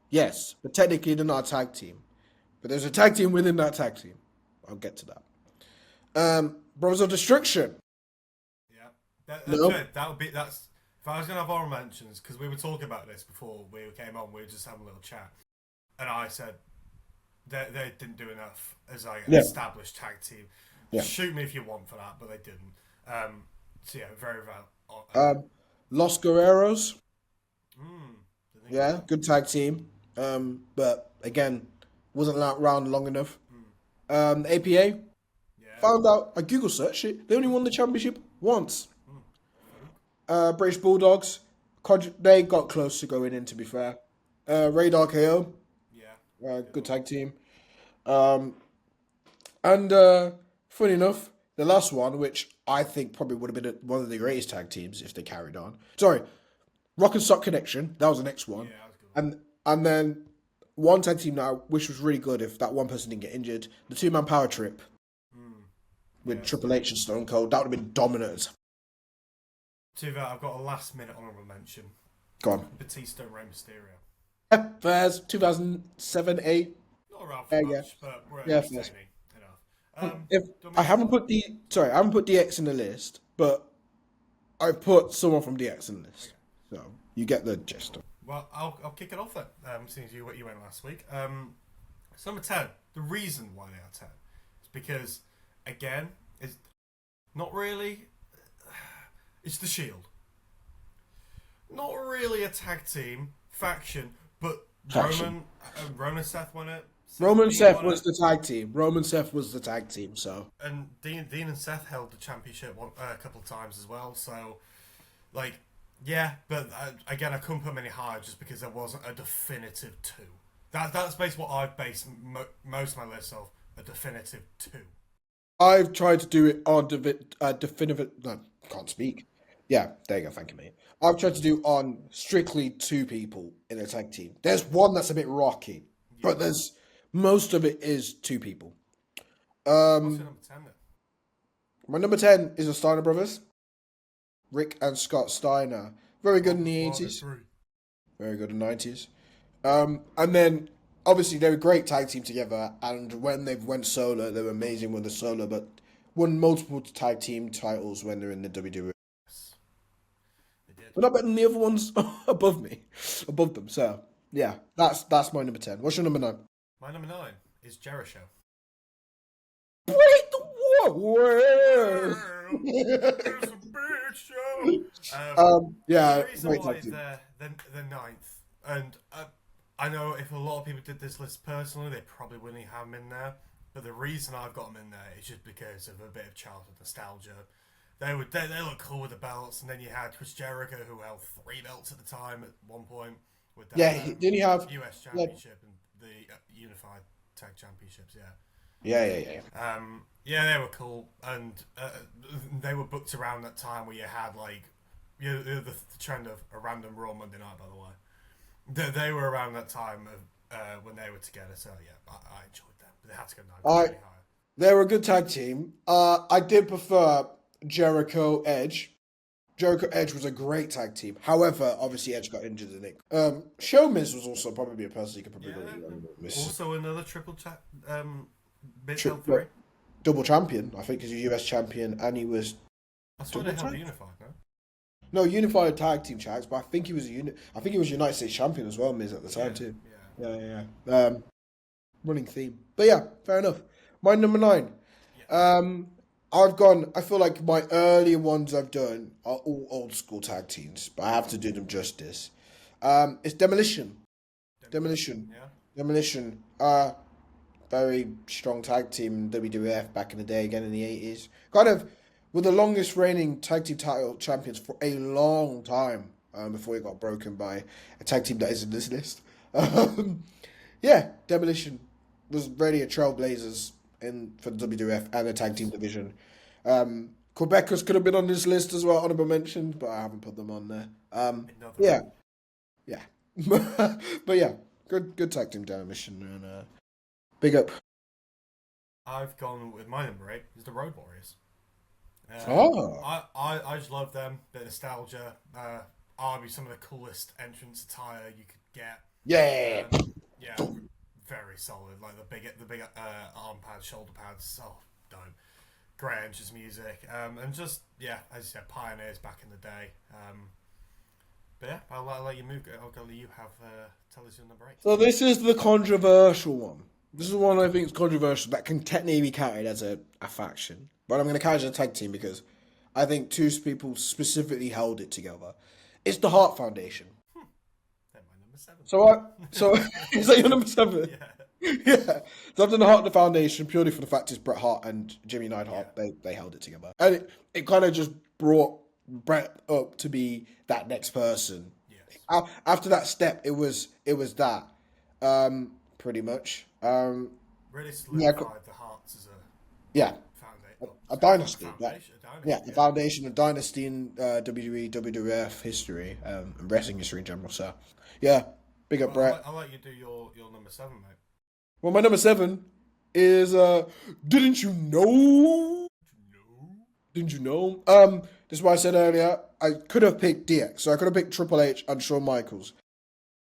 Yes, but technically they're not a tag team. But there's a tag team within that tag team. I'll get to that. Brothers of Destruction. Yeah. No. That's if I was gonna have honorable mentions, because we were talking about this before we came on, we were just having a little chat. And I said they didn't do enough as an established tag team. Yeah. Shoot me if you want for that, but they didn't. So yeah, very well. Los Guerreros. Yeah, good tag team. But again, wasn't around long enough. APA. Yeah. Found out, I Google searched it, they only won the championship once. British Bulldogs. They got close to going in, to be fair. Radar KO. Yeah. Good tag team. And funny enough, the last one, which I think probably would have been one of the greatest tag teams if they carried on. Sorry, Rock and Sock Connection. That was the next one. Yeah, and then one tag team now, which was really good if that one person didn't get injured. The two-man power trip with Triple H and Stone Cold. That would have been dominant. To that, I've got a last-minute honorable mention. Go on. Batista and Rey Mysterio. Yeah, fairs. 2007, 8. Not around for much, but we're entertaining enough. I haven't put DX in the list, but I've put someone from DX in the list. Okay. So you get the gist. Well, I'll kick it off then. Seeing as you went last week. So number 10. The reason why they are 10 is because, again, it's not really. It's the Shield. Not really a tag team faction, but Roman and Seth won it. Seth was the tag team. Roman Seth was the tag team. So and Dean and Seth held the championship a couple of times as well. So, like, yeah, but again, I couldn't put them any higher just because there wasn't a definitive 2. That's basically what I've based most of my list of, a definitive 2. I've tried to do it on definitive. No, can't speak. Yeah, there you go. Thank you, mate. I've tried to do on strictly 2 people in a tag team. There's one that's a bit rocky, but there's most of it is 2 people. What's your number 10 then? My number 10 is the Steiner brothers, Rick and Scott Steiner. Very good in the 80s. Very good in the 90s. And then obviously they were a great tag team together. And when they went solo, they were amazing with the solo, but won multiple tag team titles when they're in the WWE. They're not better than the other ones above them. So yeah, that's my number 10. What's your number 9? My number 9 is Jericho. Break the word. It's a big show. Yeah. The reason why they're 9th, and I know if a lot of people did this list personally, they probably wouldn't have them in there. But the reason I've got them in there is just because of a bit of childhood nostalgia. They look cool with the belts, and then you had Chris Jericho, who held 3 belts at the time at one point. With that, didn't he have US Championship and the Unified Tag Championships? Yeah. They were cool, and they were booked around that time where you had the trend of a random Raw Monday night. By the way, they were around that time of when they were together. So yeah, I enjoyed them, but they had to go 9 higher. They were a good tag team. I did prefer Jericho Edge. Jericho Edge was a great tag team. However, obviously Edge got injured in it. Show Miz was also probably a person you could probably also another triple double champion. I think he's a US champion, and he was. I thought they held unified, no? No, unified tag team champs, but I think he was United States champion as well, Miz, at the time too. Yeah. Running theme, but yeah, fair enough. My number 9. Yeah. I feel like my earlier ones I've done are all old school tag teams, but I have to do them justice. It's Demolition. Very strong tag team in WWF back in the day, again in the 80s. Kind of were the longest reigning tag team title champions for a long time before it got broken by a tag team that is in this list. Demolition was really a trailblazers for the WWF and the tag team division. Quebecers could have been on this list as well, honorable mentions, but I haven't put them on there. Another Yeah, one. yeah. But yeah, good tag team down mission, and big up. I've gone with my number 8 is the Road Warriors. Oh. I just love them. Bit of nostalgia. Arguably some of the coolest entrance attire you could get. Yeah. Yeah, very solid. Like the big arm pads, shoulder pads. Oh, dope. Great entrance music. And just as you said, pioneers back in the day. But yeah, I'll let you move. I'll let you have tell us your number 8. So this is the controversial one. This is one I think is controversial that can technically be counted as a faction. But I'm going to count it as a tag team because I think two people specifically held it together. It's the Hart Foundation. They're my number 7. So is that your number 7? Yeah. So I've done the Hart Foundation purely for the fact it's Bret Hart and Jimmy Neidhart. Yeah. They held it together. And it kind of just brought Bret up to be that next person. Yes. After that step, it was that. Pretty much. Really solidified the Hearts as a dynasty. A dynasty. The foundation of dynasty in WWE, WWF history, and wrestling history in general. So, yeah, big up, Bret. I'll let you do your number 7, mate. Well, my number 7 is Didn't you know? Didn't you know? This is what I said earlier. I could have picked DX, so I could have picked Triple H and Shawn Michaels.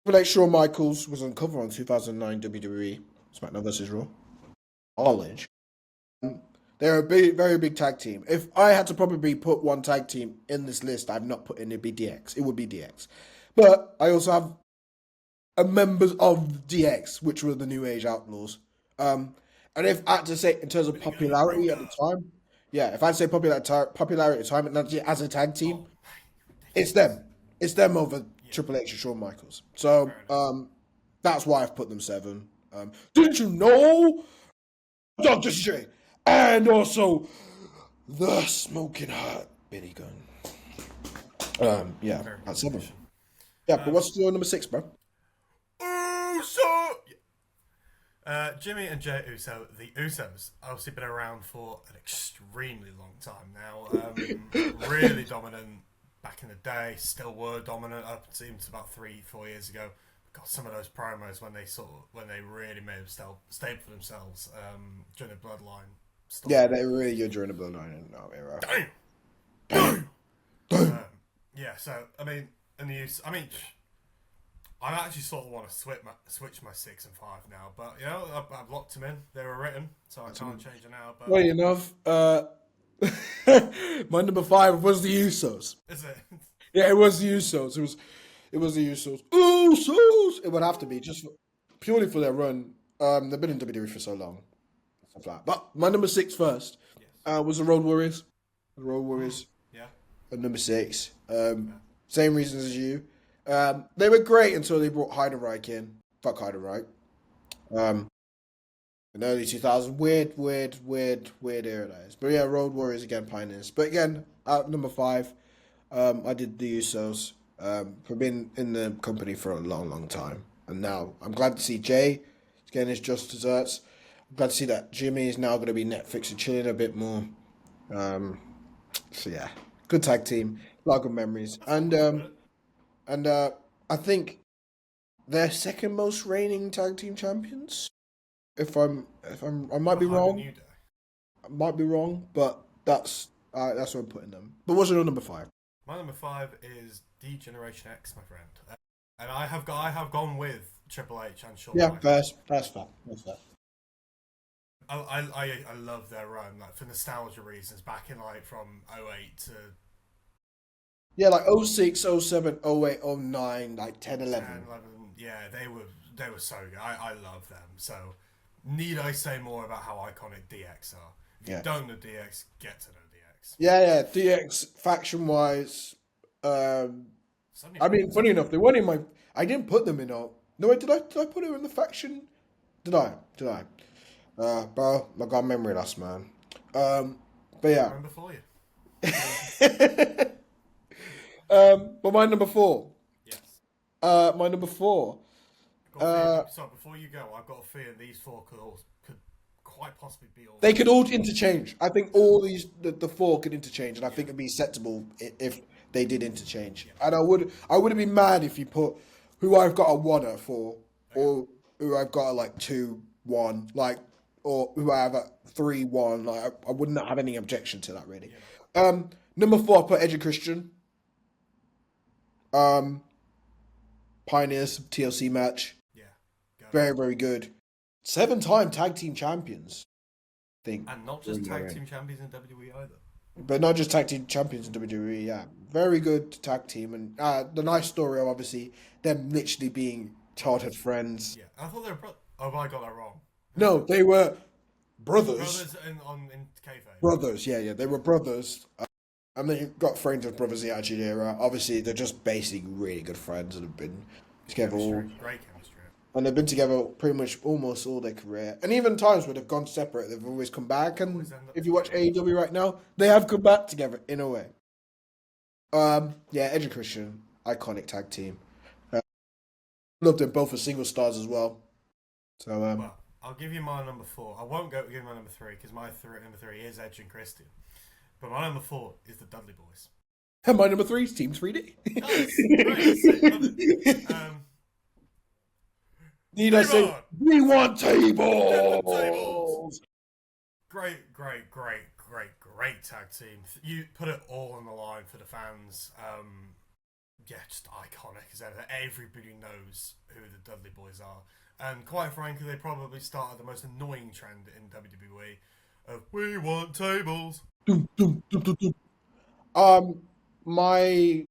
Triple H, Shawn Michaels was on cover on 2009 WWE SmackDown vs. Raw. Knowledge. They're a very big tag team. If I had to probably put one tag team in this list, I've not put in it'd be DX. It would be DX. But I also have members of DX, which were the New Age Outlaws. And if I had to say in terms of popularity at the time, if I'd say popularity at the time, and as a tag team, it's them. It's them over Triple H and Shawn Michaels. So that's why I've put them 7. Didn't you know? Dr. J. And also the Smoking Hot Billy Gunn. That's 7. Yeah, but what's your number 6, bro? Uso! Jimmy and Jey Uso, the Usos, obviously been around for an extremely long time now. Really dominant back in the day, still were dominant up to about 3-4 years ago. Got some of those promos when they really made them stable for themselves during the Bloodline. Yeah, they were really good during the Bloodline in that era. Damn. So I actually sort of want to switch my 6 and 5 now, but I've locked them in. They were written, so I can't change it now. But well, enough. My number 5 was the Usos. Is it? Yeah, it was the Usos. It was the Usos. Usos. It would have to be just purely for their run. They've been in WWE for so long. Stuff like that. But my number 6 first was the Road Warriors. The Road Warriors. Yeah. At number 6. Same reasons as you. They were great until they brought Heidenreich in. Fuck Heidenreich. In early 2000s. Weird era that is. But yeah, Road Warriors again, pioneers. But again, at number 5, I did the Usos. For being in the company for a long time. And now I'm glad to see Jay getting his just desserts. I'm glad to see that Jimmy is now going to be Netflix and chilling a bit more. So yeah, good tag team. A lot of good memories. And I think they're second most reigning tag team champions. I might be wrong. I might be wrong, but that's where I'm putting them. But what's your number 5? My number 5 is D-Generation X, my friend, and I have gone with Triple H and Shawn. Yeah, that's fair. I love their run, like for nostalgia reasons, back in from 08 to. Yeah, 06, 07, 08, 09, 10, 11. 10, 11. Yeah, they were so good. I love them. So, need I say more about how iconic DX are? If you don't know DX, get to know DX. Yeah, DX faction wise. Funny enough, they weren't in my. I didn't put them in. No, did I put them in the faction? Did I? Bro, I got memory loss, man. But yeah. I'm before you. But my number 4. Yes. My number 4. So before you go, I've got a feeling these 4 could quite possibly be all. They could all interchange. I think all the four could interchange, and I think it'd be acceptable if they did interchange. Yeah. And I wouldn't be mad if you put who I've got a 1 at 4, or who I've got a 2-1, or who I have a 3-1. I wouldn't have any objection to that really. Yeah. Number 4, I put Edge and Christian. Pioneers TLC match. Yeah. Very, very good. 7-time tag team champions. I think. And not just tag team champions in WWE either. But not just tag team champions in WWE, yeah. Very good tag team. And the nice story of, obviously, them literally being childhood friends. Yeah, I thought they were brothers. Oh, I got that wrong. No, they were brothers. Brothers in kayfabe. Brothers, yeah. They were brothers. And they got framed as brothers in the Attitude Era. Obviously, they're just basically really good friends and have been together all. Great chemistry. And they've been together pretty much almost all their career. And even times where they've gone separate, they've always come back. And if you watch AEW right now, they have come back together in a way. Yeah, Edge and Christian, iconic tag team. Loved them both as single stars as well. So, well, I'll give you my number 4. I won't give you my number 3 because my number 3 is Edge and Christian. But my number 4 is the Dudley Boys. And my number 3 is Team 3D. Nice. Great. Love it. Need I say, we want tables! Great tag team. You put it all on the line for the fans. Yeah, just iconic as ever. Everybody knows who the Dudley Boys are. And quite frankly, they probably started the most annoying trend in WWE of, we want tables. My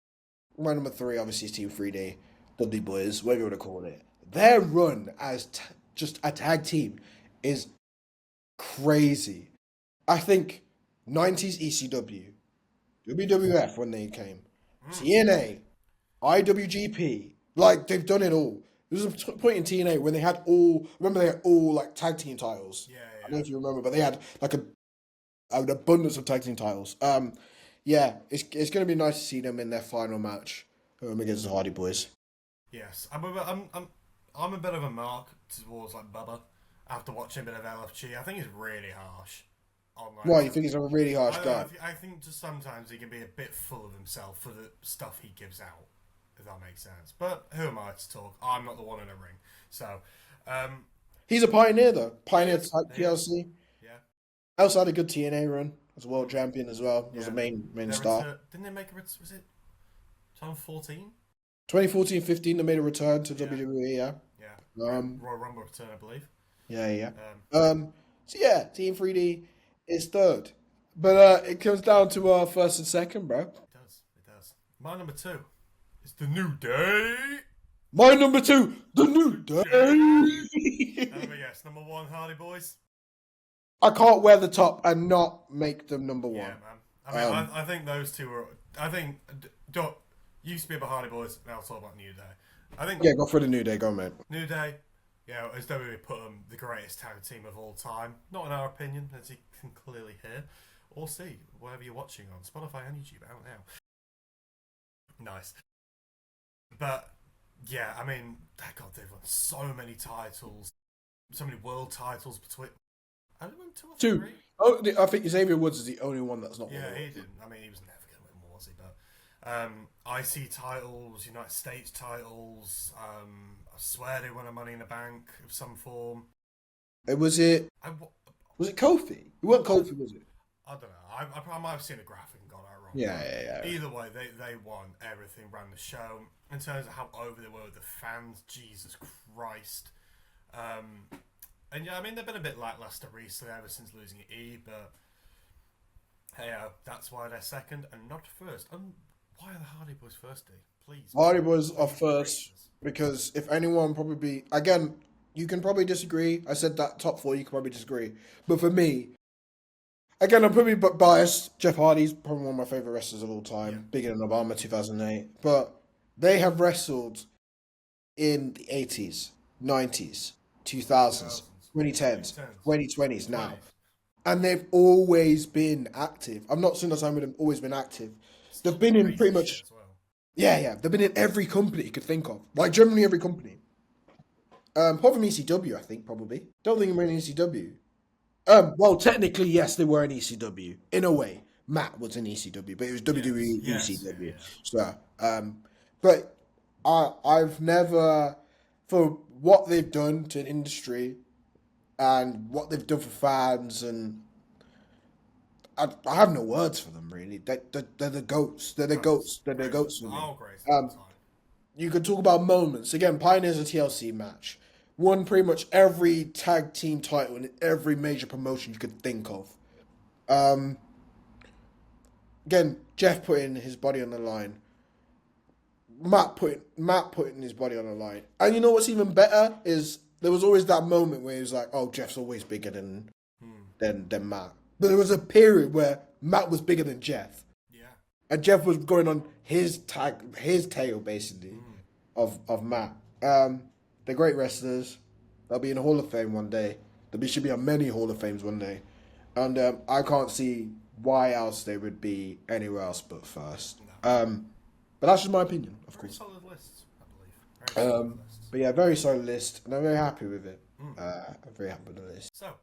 number 3 obviously is Team 3D, Dudley Boys, whatever you want to call it. Their run as just a tag team is crazy. I think 90s ECW, WWF when they came, TNA, IWGP, they've done it all. There was a point in TNA when they had all tag team titles. Yeah. I don't know if you remember, but they had an abundance of tag team titles. Yeah, it's going to be nice to see them in their final match against the Hardy Boys. Yes, I'm a bit of a mark towards Bubba after watching a bit of LFG. I think he's really harsh. Why, you think he's a really harsh guy? I think just sometimes he can be a bit full of himself for the stuff he gives out, if that makes sense. But who am I to talk? I'm not the one in the ring. So, he's a pioneer though. Pioneer type PLC. Yeah. Also had a good TNA run as a world champion as well. He was a main star. Didn't they make a was it 2014? 2014-15 they made a return to WWE, yeah. Yeah. Royal Rumble return, I believe. Yeah. So yeah, Team 3D is third. But it comes down to our first and second, bro. It does. My number 2 is The New Day. My number 2, The New Day. Yes, number 1, Hardy Boys. I can't wear the top and not make them number 1. Yeah, man. I mean, I think those two are. I think used to be about Hardy Boys. Now it's all about New Day. I think. Yeah, go for the New Day. Go, mate. New Day. Yeah, as WWE put them, the greatest tag team of all time. Not in our opinion, as you can clearly hear or see, wherever you're watching on Spotify and YouTube out now. Nice. But yeah, I mean, God, they've won so many titles, so many world titles between. I don't know, 2 or 3. Oh, I think Xavier Woods is the only one that's not. Yeah, he didn't. I mean, he was never going to win, was he? But IC titles, United States titles. I swear they won a Money in the Bank of some form. Was it Kofi? It wasn't Kofi, was it? I don't know. I might have seen a graphic and got that wrong. Yeah. Either way, they won everything, ran the show. In terms of how over they were with the fans, Jesus Christ. And yeah, I mean, they've been a bit lackluster recently ever since losing at E, but hey, that's why they're second and not first. Why are the Hardy Boys first, D? Please. Hardy Boys are first because if anyone probably, again, you can probably disagree. I said that top 4, you can probably disagree. But for me, again, I'm probably biased. Jeff Hardy's probably one of my favourite wrestlers of all time. Yeah. Bigger than Obama, 2008. But they have wrestled in the 80s, 90s, 2000s, 2010s, 2020s now. And they've always been active. I'm not saying that time with them always been active. They've been in pretty much... Yeah. They've been in every company you could think of. Generally every company. Apart from ECW, I think, probably. Don't think I'm in ECW. Well, technically, yes, they were in ECW in a way. Matt was in ECW, but it was WWE Yes. ECW. Yeah. So, but I've never, for what they've done to an industry and what they've done for fans, and I have no words for them really. They're the goats. They're the goats. They're the goats for me. All great all the time. You could talk about moments. Again, Pioneer's a TLC match. Won pretty much every tag team title in every major promotion you could think of. Um, Again, Jeff putting his body on the line. Matt putting his body on the line. And you know what's even better is there was always that moment where he was like, "Oh, Jeff's always bigger than Matt." But there was a period where Matt was bigger than Jeff, Yeah. and Jeff was going on his tail basically of Matt. They're great wrestlers. They'll be in the Hall of Fame one day. There should be on many Hall of Fames one day, and I can't see why else they would be anywhere else but first. No. But that's just my opinion, of Very course. solid lists, I believe. Very solid lists. But yeah, very solid list, and I'm very happy with it. I'm very happy with the list. So,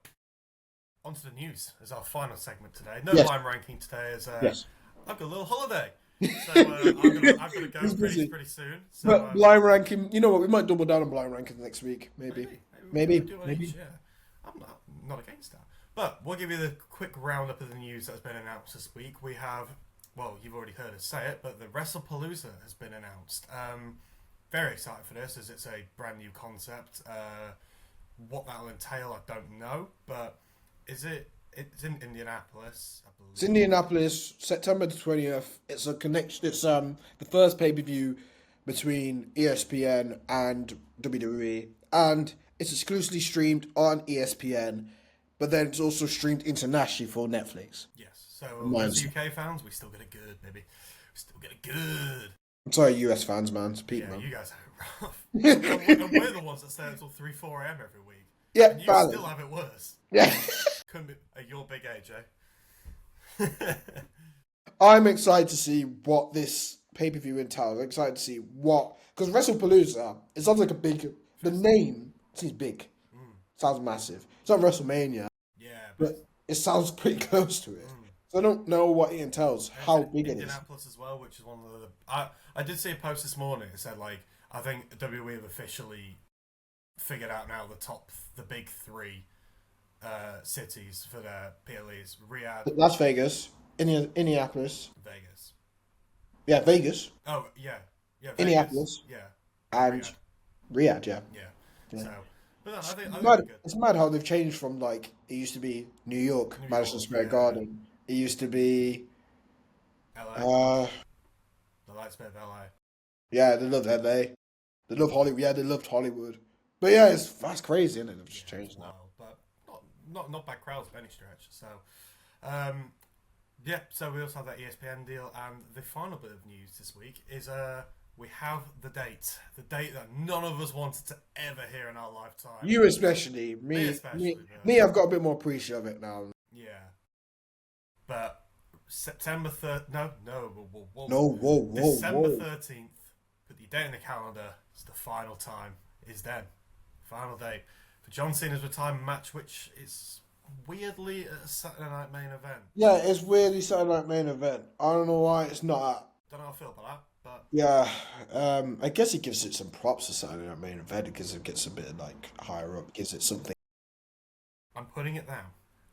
on to the news as our final segment today. No Yes. line ranking today, as Yes. I've got a little holiday. So I've got to go busy. pretty soon. So, But blind ranking, you know what? We might double down on blind rankings next week, maybe. Maybe. Yeah. I'm not against that. But we'll give you the quick roundup of the news that's been announced this week. We have, well, you've already heard us say it, but the Wrestlepalooza has been announced. Very excited for this, as it's a brand new concept. What that'll entail, I don't know, but it's in Indianapolis, I believe. It's Indianapolis, September the 20th. It's a connection. It's the first pay-per-view between ESPN and WWE, and it's exclusively streamed on ESPN, but then it's also streamed internationally for Netflix. Yes. So as UK fans, we still get it good, baby. We still get it good. I'm sorry, US fans, man. It's Pete, Yeah, man. you guys have it rough. And we're the ones that stay until 3, 4 a.m. every week. Yeah, And you valid. still have it worse. Yeah. Couldn't be at your big age, eh? I'm excited to see what this pay-per-view entails. I'm excited to see what... Because Wrestlepalooza, it sounds like a big... The name seems big. Sounds massive. It's not WrestleMania, Yeah, but it sounds pretty close to it. So I don't know what it entails, how big it is. Indianapolis as well, which is one of the... I did see a post this morning that said, like, I think WWE have officially figured out now the big three cities for their PLEs. Riyadh, Las Vegas, Indianapolis, Vegas. yeah, Vegas, Oh, yeah. Yeah, Vegas, Indianapolis. Yeah. and Riyadh. Riyadh, yeah. Yeah. So, but no, I think Mad, it's good. it's mad how they've changed from, like, it used to be New York, Madison Square yeah. Garden. It used to be, LA. The lights bit of LA. yeah, they love LA. They love Hollywood. Yeah, they loved Hollywood. But yeah, that's crazy, isn't it? They've just changed now. But not bad crowds by any stretch. So, yeah. So we also have that ESPN deal, and the final bit of news this week is we have the date that none of us wanted to ever hear in our lifetime. You especially, me, I've got a bit more appreciation of it now. Yeah. But September 3rd. No. Whoa. December 13th. Put the date in the calendar. It's the final time. Is then. Final date for John Cena's retirement match, which is weirdly a Saturday night main event. Yeah, it's weirdly Saturday night main event. I don't know why it's not. Don't know how I feel about that, but Yeah, I guess it gives it some props to Saturday night main event because it gets a bit like higher up, gives it something. I'm putting it down.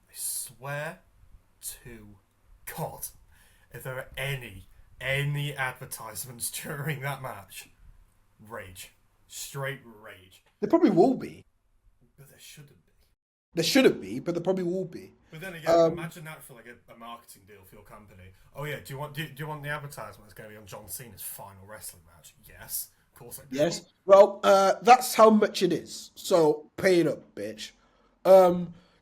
I swear to God, if there are any advertisements during that match, rage. Straight rage. There probably will be. But there shouldn't be. There shouldn't be, but there probably will be. But then again, imagine that for like a marketing deal for your company. Oh yeah, do you want the advertisement that's going to be on John Cena's final wrestling match? Yes, of course I do. Yes. Well, that's how much it is. So pay it up, bitch.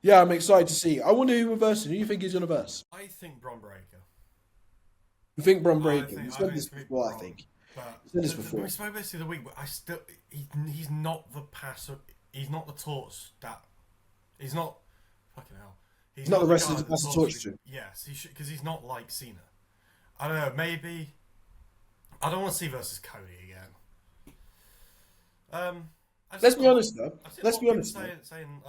Yeah, I'm excited to see. I wonder who reversing. Who do you think is gonna verse? I think Bron Breakker. You think Bron I Breakker? think- You I said think this it's gonna be before, I Bron. think. But Said this before. we spoke about this the other week, but he's not the passer. He's not the torch that. He's not. Fucking hell. He's not the guy wrestler to that pass the torch torch to. Yes, he should, because he's not like Cena. I don't know. Maybe. I don't want to see versus Cody again. Let's be honest though. I've seen Let's a be lot of honest. people saying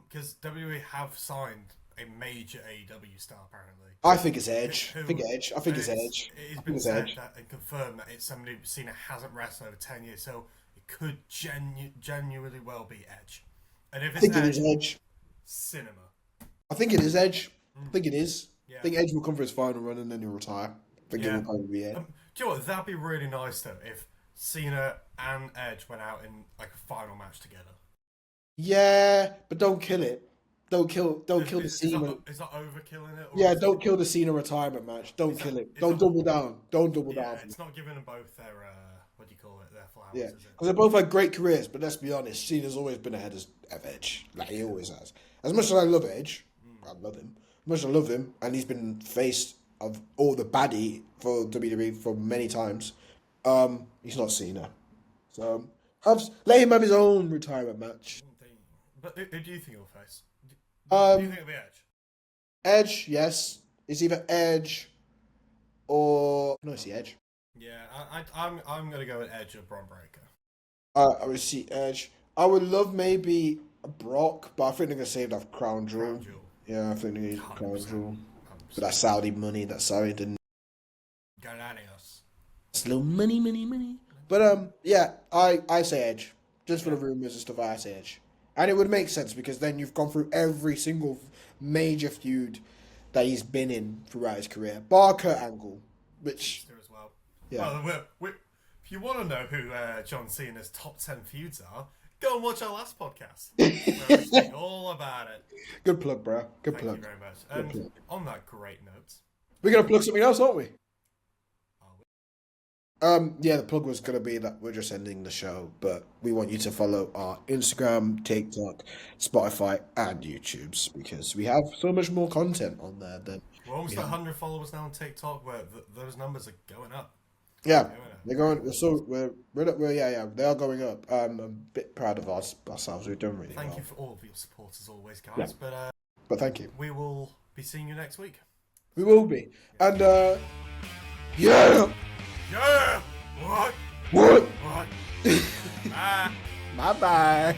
because WWE have signed a major AEW star apparently. I think it's Edge. Who- I think Edge. I think it's Edge. It I has think been it's said Edge. that and confirmed that it's somebody Cena hasn't wrestled over 10 years, so it could genuinely well be Edge. And if I it's think it Edge, is Edge. cinema. I think it is Edge. I think it is. Yeah. I think Edge will come for his final run and then he'll retire. I think it will probably be Edge. Do you know what? That'd be really nice though if Cena and Edge went out in like a final match together. Yeah, but don't kill it. Don't kill the Cena. Is that overkilling it? Or Yeah, is don't kill the Cena retirement match. Don't kill it. Don't that- double down. Don't double Yeah, down. it's not giving them both their what do you call it? Their flowers, Yeah, is it? because they both had great careers, but let's be honest, Cena's always been ahead of Edge. Like, he always has. As much as I love Edge, I love him. As much as I love him, and he's been face of all the baddie for WWE for many times, he's not Cena. So, let him have his own retirement match. But who do you think he'll face? Do you think it'll be Edge? Edge, yes. It's either Edge or... No, it's the Edge. Yeah, I'm gonna go with Edge or Braun Breaker. I would see Edge. I would love maybe a Brock, but I think they're going to save that for Crown Jewel. Crown Jewel. Yeah, I think they need Crown 100%. Jewel. But that Saudi money, that Saudi didn't... Galanios. Slow money. But, yeah, I say Edge. Just for the rumours and stuff, I say Edge. And it would make sense because then you've gone through every single major feud that he's been in throughout his career. Bar Kurt Angle, which... As well. Yeah. Well, if you want to know who John Cena's top 10 feuds are, go and watch our last podcast. Where we speak all about it. Good plug, bro. Good Thank plug. you very much. And on that great note... We're going to plug something else, aren't we? Are we? Yeah, the plug was going to be that we're just ending the show, but we want you to follow our Instagram, TikTok, Spotify, and YouTubes because we have so much more content on there than... We're almost at 100 followers now on TikTok where those numbers are going up. Yeah, they're going. They are going up. I'm a bit proud of ourselves. We've done really well. Thank you for all of your support as always, guys. Yeah. But thank you. We will be seeing you next week. We will be. And yeah. Yeah. What? What? What? Bye. Bye bye.